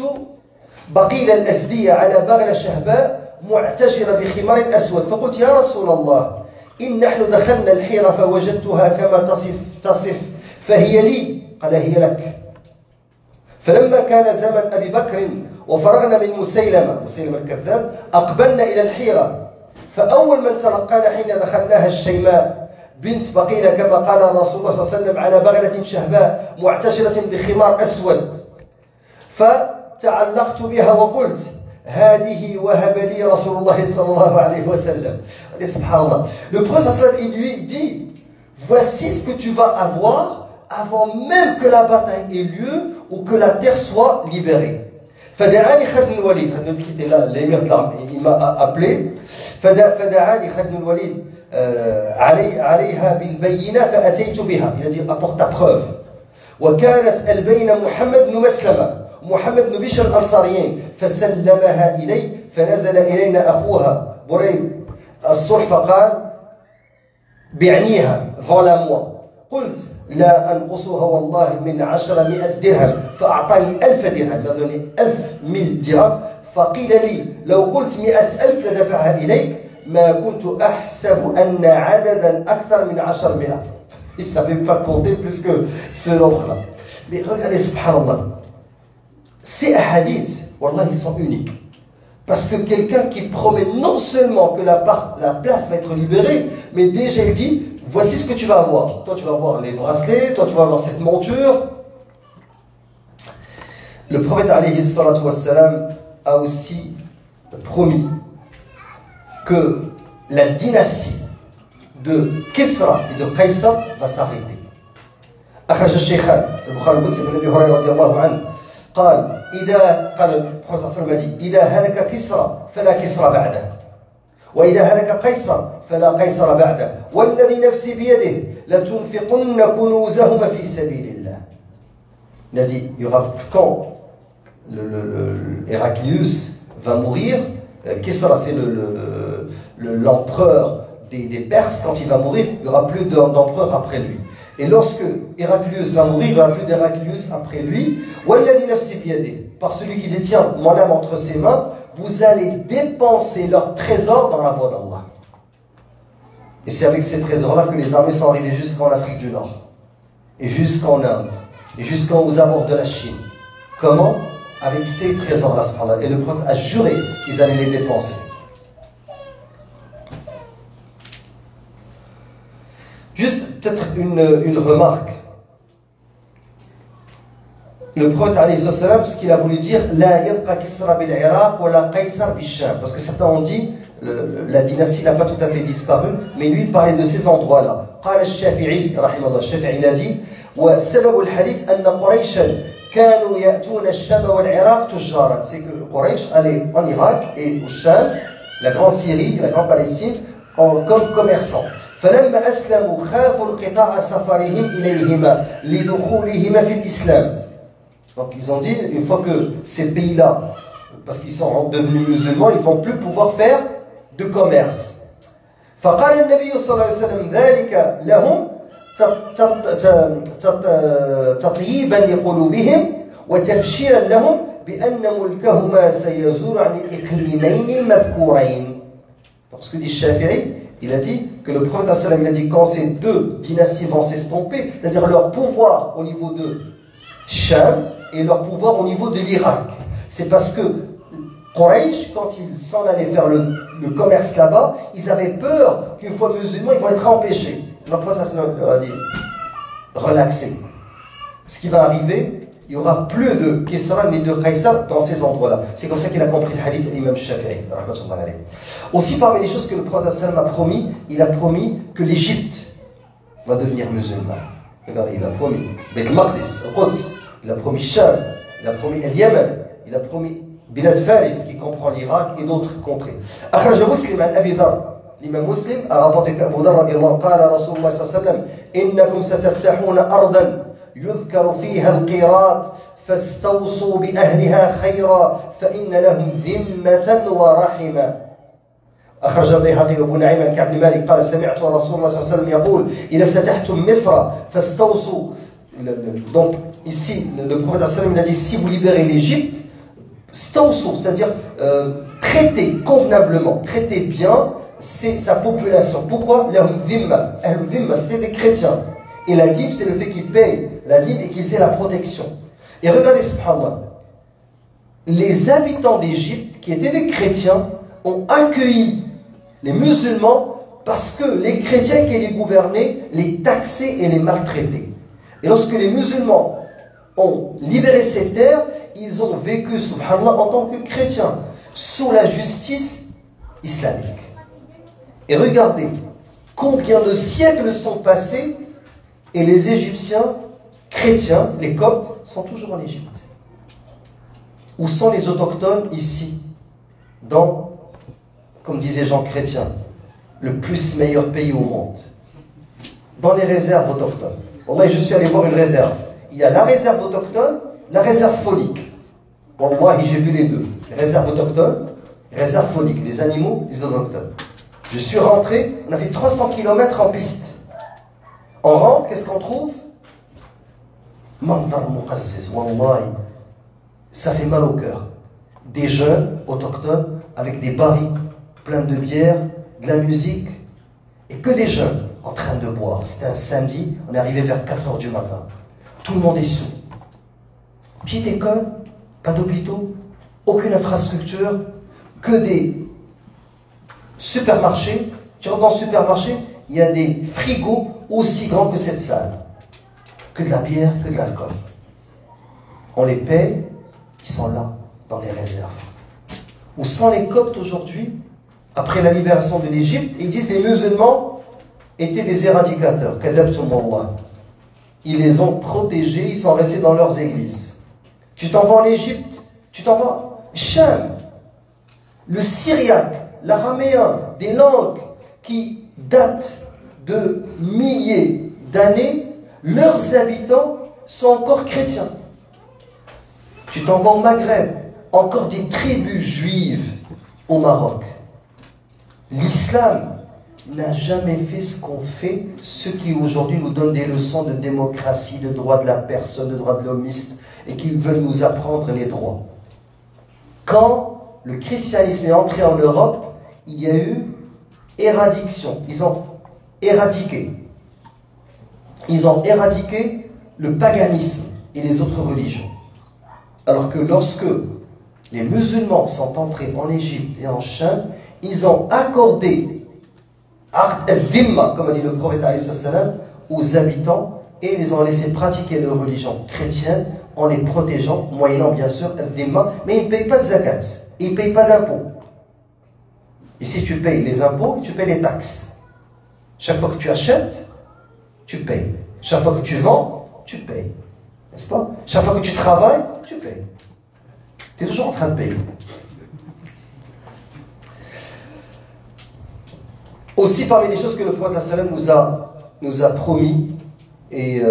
بقيل الأزدية على بغلة شهباء معتجرة بخمار أسود فقلت يا رسول الله إن نحن دخلنا الحيرة فوجدتها كما تصف فهي لي قال هي لك. فلما كان زمن أبي بكر وفرغنا من مسيلمة الكذاب أقبلنا إلى الحيرة فأول من تلقانا حين دخلناها الشيماء بنت بقيلة كما قال الرسول صلى الله عليه وسلم على بغلة شهباء معتشرة بخمار أسود فتعلقت بها وقلت هذه وهب لي رسول الله صلى الله عليه وسلم. سبحان الله. Le prophète sallallahu alayhi wa sallam, il lui dit voici ce que tu vas avoir avant même que la bataille ait lieu ou que la terre soit libérée. فدعاني خالد بن الوليد qui était là l'émir de l'armée il m'a appelé فدعاني خالد بن الوليد عليها بالبينة فأتيت بها. Il a dit apporte ta preuve. وكانت البينة محمد بن مسلمة محمد بن بشر الأنصاريين فسلمها إلي فنزل إلينا أخوها بريد الصلح فقال بعنيها vends-la moi. قلت لا أنقصها والله من 100 درهم فأعطاني 1000 درهم m'a donné 1000 درهم فقيل لي لو قلت 100,000 لدفعها إليك ما كنت أحسب أن عددا أكثر من 100. Il ne savait pas compter plus que ce nombre-là. Mais regardez, subhanallah, ces hadiths, wallah, ils sont uniques. Parce que quelqu'un qui promet non seulement que la place va être libérée, mais déjà il dit, voici ce que tu vas avoir. Toi tu vas avoir les bracelets, toi tu vas avoir cette monture. Le prophète alayhi salatu wassalam a aussi promis que la dynastie de Kisra et de Qaysar va s'arrêter. أخرج الشيخان البخاري ومسلم عن أبي هريرة رضي الله عنه قال قال الرسول صلى الله عليه وسلم إذا هلك كسرى فلا كسرى بعده وإذا هلك قيصر فلا قيصر بعده والذي نفسي بيده لتنفقن كنوزهما في سبيل الله. Il a dit il y aura quand Héraclius va mourir, Kisra c'est l'empereur des Perses, quand il va mourir, il n'y aura plus d'empereur après lui. Et lorsque Héraclius va mourir, il n'y aura plus d'Héraclius après lui. Par celui qui détient mon âme entre ses mains, vous allez dépenser leurs trésors dans la voie d'Allah. Et c'est avec ces trésors-là que les armées sont arrivées jusqu'en Afrique du Nord, et jusqu'en Inde, et jusqu'aux abords de la Chine. Comment? Avec ces trésors-là. Et le prophète a juré qu'ils allaient les dépenser. Juste peut-être une remarque. Le prophète alayhi salam, ce qu'il a voulu dire, la yabqa Kisra bil Iraq wa la Qaysar bil Sham. Parce que certains ont dit, la dynastie n'a pas tout à fait disparu, mais lui il parlait de ces endroits-là. قال الشافعي رحمه الله الشافعي il a dit وسبب الحديث أن قريشا كانوا يأتون الشام والعراق تجارا. C'est que Quraysh allait en Irak et au Sham, la grande Syrie, la grande Palestine, comme commerçants. فلما أسلموا خافوا انقطاع سفرهم إليهما لدخولهما في الإسلام. Donc ils ont dit, une fois que ces pays-là, parce qu'ils sont devenus musulmans, ils ne vont plus pouvoir faire de commerce. فقال النبي صلى الله عليه وسلم ذلك لهم تطييبا لقلوبهم وتبشيرا لهم بأن ملكهما سيزول عن الإقليمين المذكورين. Donc ce que dit Shafi'i, il a dit que le prophète il a dit quand ces deux dynasties vont s'estomper, c'est-à-dire leur pouvoir au niveau de Sham et leur pouvoir au niveau de l'Irak. C'est parce que Quraysh, quand ils s'en allaient faire le commerce là-bas, ils avaient peur qu'une fois musulmans, ils vont être empêchés. Le prophète leur a dit relaxez. Ce qui va arriver, il n'y aura plus de Kisra ni de Qaysar dans ces endroits-là. C'est comme ça qu'il a compris le hadith de l'imam Shafi'i. Aussi, parmi les choses que le prophète a promis, il a promis que l'Égypte va devenir musulmane. Regardez, il a promis Beit al-Maqdis, Quds, il a promis Sham, il a promis El Yémen, il a promis Bilad Faris qui comprend l'Irak et d'autres contrées. أخرج مسلم عن أبي ذر. L'imam Muslim a rapporté qu'Abu Dharr radiallahu anhu قال رسول الله صلى الله عليه وسلم إنكم ستفتحون أرضا يذكر فيها القيراط فاستوصوا بأهلها خيرا فإن لهم ذمة ورحمة. أخرج البيهقي وأبو نعيم عن كعب بن مالك قال سمعت رسول الله صلى الله عليه وسلم يقول إذا افتتحتم مصر فاستوصوا. Donc ici le prophète il a dit si vous libérez l'Égypte, c'est-à-dire traiter convenablement, traiter bien sa population. Pourquoi? C'était des chrétiens. Et la dîme, c'est le fait qu'ils payent la dîme et qu'ils aient la protection. Et regardez, subhanallah, les habitants d'Égypte, qui étaient des chrétiens, ont accueilli les musulmans parce que les chrétiens qui les gouvernaient les taxaient et les maltraitaient. Et lorsque les musulmans ont libéré ces terres, ils ont vécu, subhanallah, en tant que chrétiens, sous la justice islamique. Et regardez, combien de siècles sont passés et les Égyptiens chrétiens, les Coptes, sont toujours en Égypte. Où sont les autochtones ici, dans, comme disait Jean Chrétien, le plus meilleur pays au monde? Dans les réserves autochtones. Wallah, je suis allé voir une réserve. Il y a la réserve autochtone, la réserve faunique. Wallah, j'ai vu les deux. Les réserves autochtones, les réserves fauniques, les animaux, les autochtones. Je suis rentré, on a fait 300 km en piste. On rentre, qu'est-ce qu'on trouve? Mandar Muqazziz, wallahi, ça fait mal au cœur. Des jeunes autochtones avec des barils pleins de bière, de la musique, et que des jeunes en train de boire. C'était un samedi, on est arrivé vers 4 h du matin. Tout le monde est sous. Petite école, pas d'hôpitaux, aucune infrastructure, que des supermarchés. Tu rentres dans le supermarché, il y a des frigos aussi grands que cette salle. Que de la bière, que de l'alcool. On les paye, ils sont là, dans les réserves. Où sont les Coptes aujourd'hui? Après la libération de l'Égypte, ils disent que les musulmans étaient des éradicateurs. Ils les ont protégés, ils sont restés dans leurs églises. Tu t'en vas en Égypte, tu t'en vas Cham, le syriaque, l'araméen, des langues qui datent de milliers d'années, leurs habitants sont encore chrétiens. Tu t'en vas au Maghreb, encore des tribus juives au Maroc. L'islam n'a jamais fait ce qu'ont fait ceux qui aujourd'hui nous donnent des leçons de démocratie, de droit de la personne, de droit de l'homiste, et qui veulent nous apprendre les droits. Quand le christianisme est entré en Europe, il y a eu éradication. Ils ont éradiqué le paganisme et les autres religions. Alors que lorsque les musulmans sont entrés en Égypte et en Chine, ils ont accordé al-dhimma, comme a dit le prophète aux habitants, et ils les ont laissés pratiquer leur religion chrétienne en les protégeant, moyennant bien sûr al-dhimma, mais ils ne payent pas de zakat, ils ne payent pas d'impôts. Ici tu payes les impôts, tu payes les taxes. Chaque fois que tu achètes, tu payes. Chaque fois que tu vends, tu payes. N'est-ce pas? Chaque fois que tu travailles, tu payes. Tu es toujours en train de payer. Aussi, parmi les choses que le prophète nous a promis, et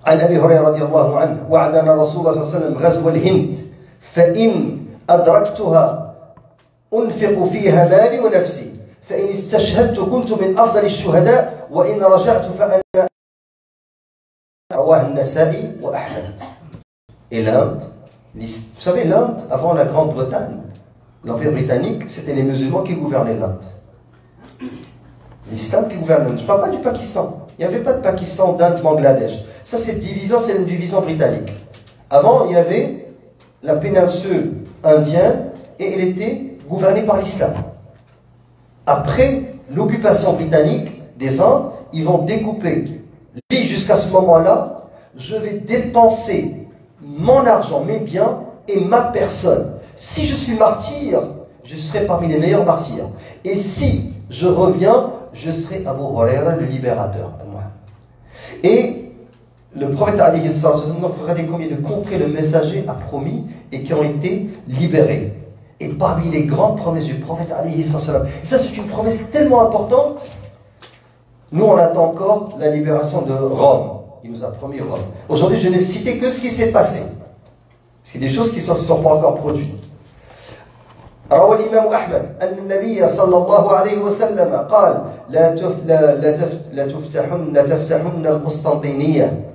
عن أبي هريرة رضي الله عنه وعدنا رسول الله صلى الله عليه وسلم غزو الهند فإن أدركتها أنفق فيها مالي ونفسي فإن استشهدت كنت من أفضل الشهداء وإن رجعت فأنا رواه النسائي وأحمد. Et l'Inde, vous savez, l'Inde, avant la Grande-Bretagne, l'Empire britannique, c'était les musulmans qui gouvernaient l'Inde. L'islam qui gouverne l'Inde. Je ne parle pas du Pakistan. Il n'y avait pas de Pakistan, d'Inde, Bangladesh. Ça, cette division, c'est une division britannique. Avant, il y avait la péninsule indienne et elle était gouvernée par l'islam. Après l'occupation britannique des Indes, ils vont découper. Puis, jusqu'à ce moment-là, je vais dépenser mon argent, mes biens et ma personne. Si je suis martyr, je serai parmi les meilleurs martyrs. Et si je reviens, je serai Abu Huraira, le libérateur. Et le prophète, donc regardez combien de contrées le messager a promis et qui ont été libérés. Et parmi les grandes promesses du prophète, et ça c'est une promesse tellement importante, nous on attend encore la libération de Rome. Il nous a promis Rome. Aujourd'hui, je n'ai cité que ce qui s'est passé. C'est des choses qui ne se sont pas encore produites. روى الإمام أحمد أن النبي صلى الله عليه وسلم قال لتفتحن القسطنطينية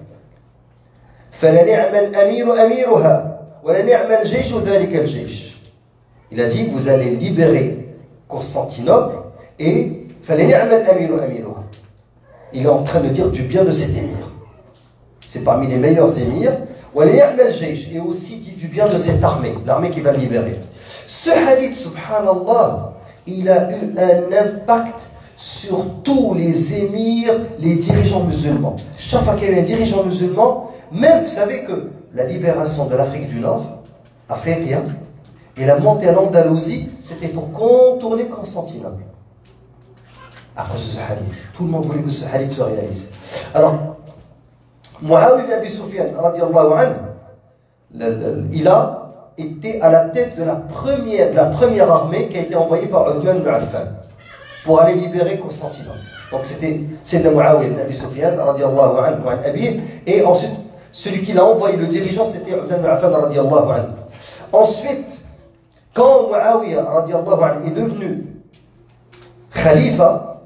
فلنعم الأمير أميرها Il a dit, vous allez libérer Constantinople et il est en train de dire du bien de cet émir. C'est parmi les meilleurs émirs. Et aussi dit du bien de cette armée, l'armée qui va le libérer. Ce hadith, subhanallah, il a eu un impact sur tous les émirs, les dirigeants musulmans. Chaque fois qu'il y a eu un dirigeant musulman, même, vous savez que la libération de l'Afrique du Nord, africaine, et la montée à l'Andalousie, c'était pour contourner Constantinople. À cause de ce hadith. Tout le monde voulait que ce hadith se réalise. Alors, Muawiyah ibn Abi Sufyan, radiallahu anhu, il a été à la tête de la première armée qui a été envoyée par Uthman ibn Affan pour aller libérer Constantinople. Donc c'était Muawiyah ibn Abi Sufyan, radiallahu anhu, an Abi, et ensuite, celui qui l'a envoyé, le dirigeant, c'était Uthman ibn Affan, radiallahu anhu. Ensuite, quand Muawiyah, radiallahu anhu, est devenu khalifa,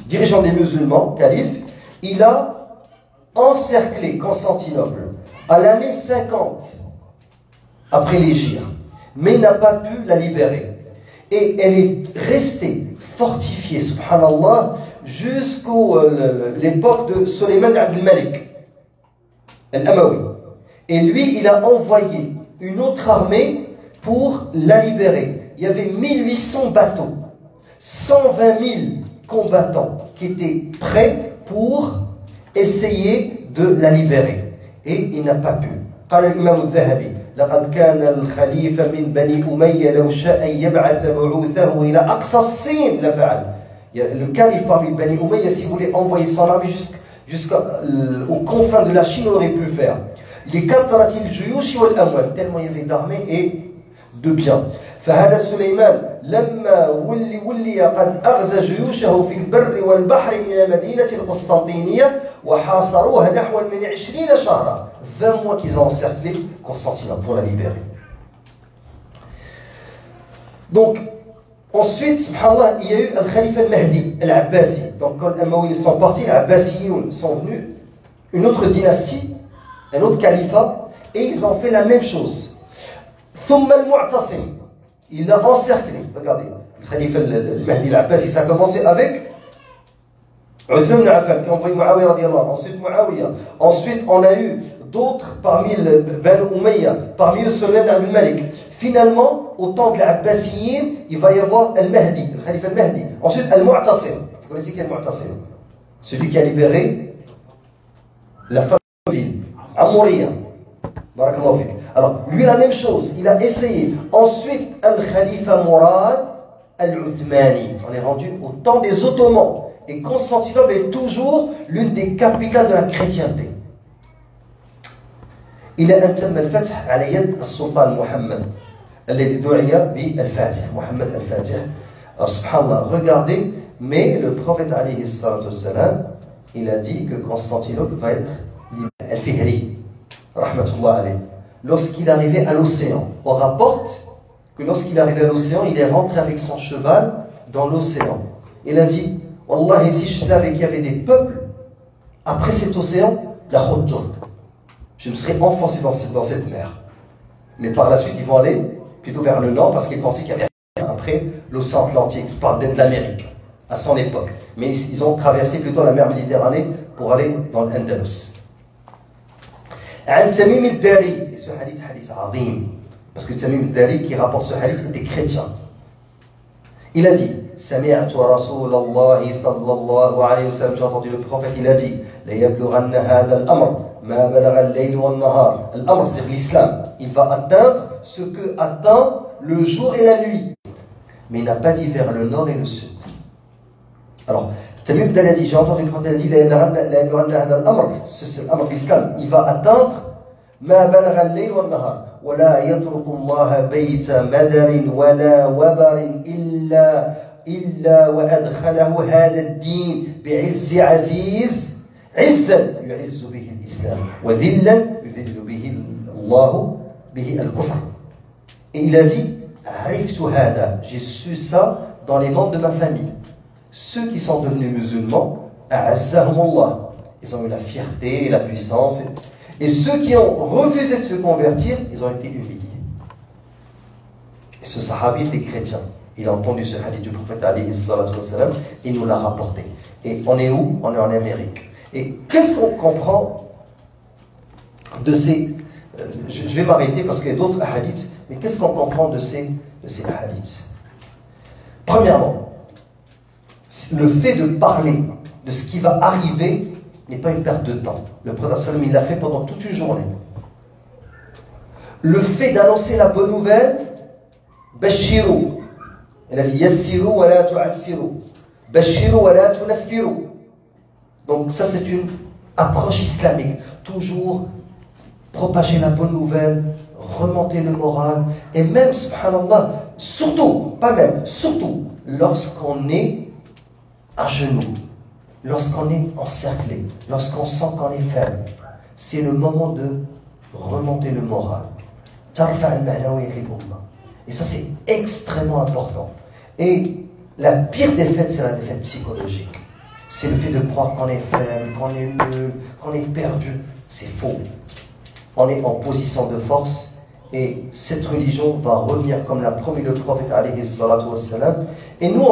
dirigeant des musulmans, calife, il a encerclé Constantinople à l'année 50 après l'Hégire, mais il n'a pas pu la libérer. Et elle est restée fortifiée, subhanallah, jusqu'à l'époque de Sulayman Abdel Malik, al-Amawi. Et lui, il a envoyé une autre armée pour la libérer. Il y avait 1800 bateaux, 120 000 combattants qui étaient prêts pour essayer de la libérer. Et il n'a pas pu. قال الإمام الذهبي لقد كان الخليفة من بني أمية لو شاء أن يبعث بعوثه إلى أقصى الصين لفعل. Le calife parmi Bani Umayya, s'il voulait envoyer son armée jusqu'aux confins de la Chine, on aurait pu le faire. لكثرة الجيوش والأموال, tellement il y avait d'armées et de biens. فهذا سليمان لما ولي قد أغزى جيوشه في البر والبحر إلى مدينة القسطنطينية وحاصروها نحو من 20 شهرا. 20 mois qu'ils ont encerclé Constantinople pour la libérer. Donc, ensuite, subhanallah, il y a eu le Khalifa al-Mahdi, al-Abbasi. Donc, quand les Amawides sont partis, les Abbasiyoun sont venus, une autre dynastie, un autre califat, et ils ont fait la même chose. Thumma al-Mu'tasim, il l'a encerclé. Regardez, le Khalifa al-Mahdi, al-Abbasi, ça a commencé avec Uthman ibn Affan, qui a envoyé Muawiyah radiallahu anhu. Ensuite, Muawiyah. Ensuite, on a eu d'autres parmi le Banu Umayya, parmi eux Sulayman al-Malik. Finalement, au temps de l'Abbasiyin, il va y avoir al-Mahdi, le Khalifa al-Mahdi. Ensuite, al-Mu'tasim. Vous connaissez qui est al-Mu'tasim? Celui qui a libéré la femme de ville, Amouriya. Barakallahu fik. Alors, lui, la même chose, il a essayé. Ensuite, al-Khalifa Murad al-Uthmani. On est rendu au temps des Ottomans. Et Constantinople est toujours l'une des capitales de la chrétienté. إلى أن تم الفتح على يد السلطان محمد الذي دعي بالفاتح محمد الفاتح. Subhanallah, regardez, mais le prophète alayhi salatu wassalam, il a dit que Constantinople va être libéré. Al-Fihri, rahmatullah alayhi. Lorsqu'il arrivait à l'océan, on rapporte que lorsqu'il arrivait à l'océan, il est rentré avec son cheval dans l'océan. Il a dit, Wallah, si je savais qu'il y avait des peuples après cet océan, la khuttur, je me serais enfoncé dans cette mer. Mais par la suite, ils vont aller plutôt vers le nord parce qu'ils pensaient qu'il y avait rien après l'océan Atlantique. Je parle de l'Amérique à son époque. Mais ils ont traversé plutôt la mer Méditerranée pour aller dans l'Andalus. An Tamim al-Dari, et ce hadith azim, parce que Tamim al-Dari qui rapporte ce hadith était chrétien. Il a dit, Sami'tu Rasulallah sallallahu alayhi wa sallam, j'ai entendu le prophète, il a dit, La yablughanna hadha al-amr. L'amr, c'est-à-dire l'islam, il va atteindre ce que atteint le jour et la nuit. Mais il n'a pas dit vers le nord et le sud. Alors, Tamim al-Dari a dit, j'ai entendu le prophète, il a dit, c'est l'amr de l'islam, il va atteindre ما بلغ الليل والنهار ولا يترك الله بيت مدر ولا وبر إلا وأدخله هذا الدين بعز عزيز عزا يعز به الإسلام وذلا يذل به الله به الكفر. Et il a dit, عرفت هذا, j'ai su ça dans les membres de ma famille. Ceux qui sont devenus musulmans, أعزهم الله, ils ont eu la fierté et la puissance. Et ceux qui ont refusé de se convertir, ils ont été humiliés. Et ce sahabi était chrétien. Il a entendu ce hadith du prophète alayhi salatu wassalam, il nous l'a rapporté. Et on est où? On est en Amérique. Et qu'est-ce qu'on comprend de ces... je vais m'arrêter parce qu'il y a d'autres hadiths, mais qu'est-ce qu'on comprend de ces hadiths? Premièrement, le fait de parler de ce qui va arriver n'est pas une perte de temps. Le prophète sallam, il l'a fait pendant toute une journée. Le fait d'annoncer la bonne nouvelle, bashiru. Il a dit yassiru wa la tu'assiru. Bashiru wa la tunaffiru. Donc ça c'est une approche islamique. Toujours propager la bonne nouvelle, remonter le moral, et même, subhanallah, surtout, pas même, surtout, lorsqu'on est à genoux, lorsqu'on est encerclé, lorsqu'on sent qu'on est faible, c'est le moment de remonter le moral. Et ça c'est extrêmement important. Et la pire défaite, c'est la défaite psychologique. C'est le fait de croire qu'on est faible, qu'on est nul, qu'on est perdu. C'est faux. On est en position de force et cette religion va revenir comme l'a promis le prophète alayhi salatu wassalam. Et nous,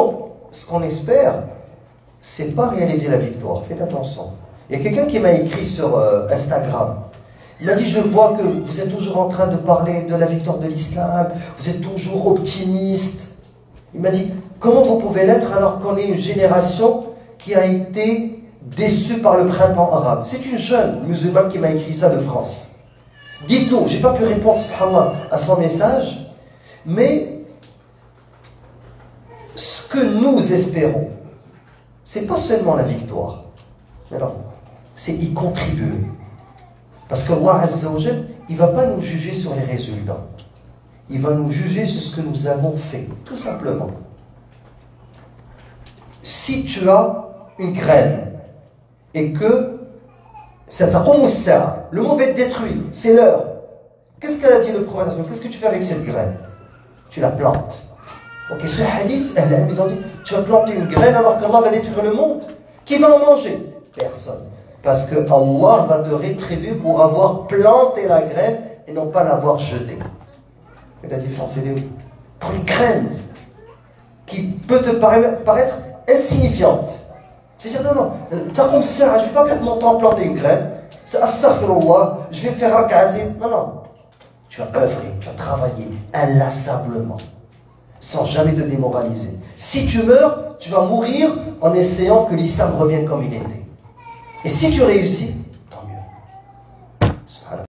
ce qu'on espère, c'est pas réaliser la victoire. Faites attention. Il y a quelqu'un qui m'a écrit sur Instagram. Il m'a dit, je vois que vous êtes toujours en train de parler de la victoire de l'islam, vous êtes toujours optimiste. Il m'a dit, comment vous pouvez l'être alors qu'on est une génération qui a été déçue par le printemps arabe? C'est une jeune musulmane qui m'a écrit ça de France. Dites-nous, je n'ai pas pu répondre, subhanallah, à son message, mais ce que nous espérons, ce n'est pas seulement la victoire, c'est y contribuer. Parce qu'Allah Azza wa Jal, il ne va pas nous juger sur les résultats. Il va nous juger sur ce que nous avons fait, tout simplement. Si tu as une graine et que le monde va être détruit, c'est l'heure. Qu'est-ce qu'elle a dit le prophète? Qu'est-ce que tu fais avec cette graine? Tu la plantes. Ok, ce hadith, ils ont dit, tu vas planter une graine alors qu'Allah va détruire le monde. Qui va en manger? Personne. Parce que Allah va te rétribuer pour avoir planté la graine et non pas l'avoir jetée. Et la différence, elle est où? Pour une graine qui peut te paraître insignifiante. Tu vas dire, non, ça comme ça, je ne vais pas perdre mon temps à planter une graine. C'est astaghfirullah, je vais faire rak'atim. Non, non. Tu vas œuvrer, tu vas travailler inlassablement, sans jamais te démoraliser. Si tu meurs, tu vas mourir en essayant que l'islam revienne comme il était. Et si tu réussis,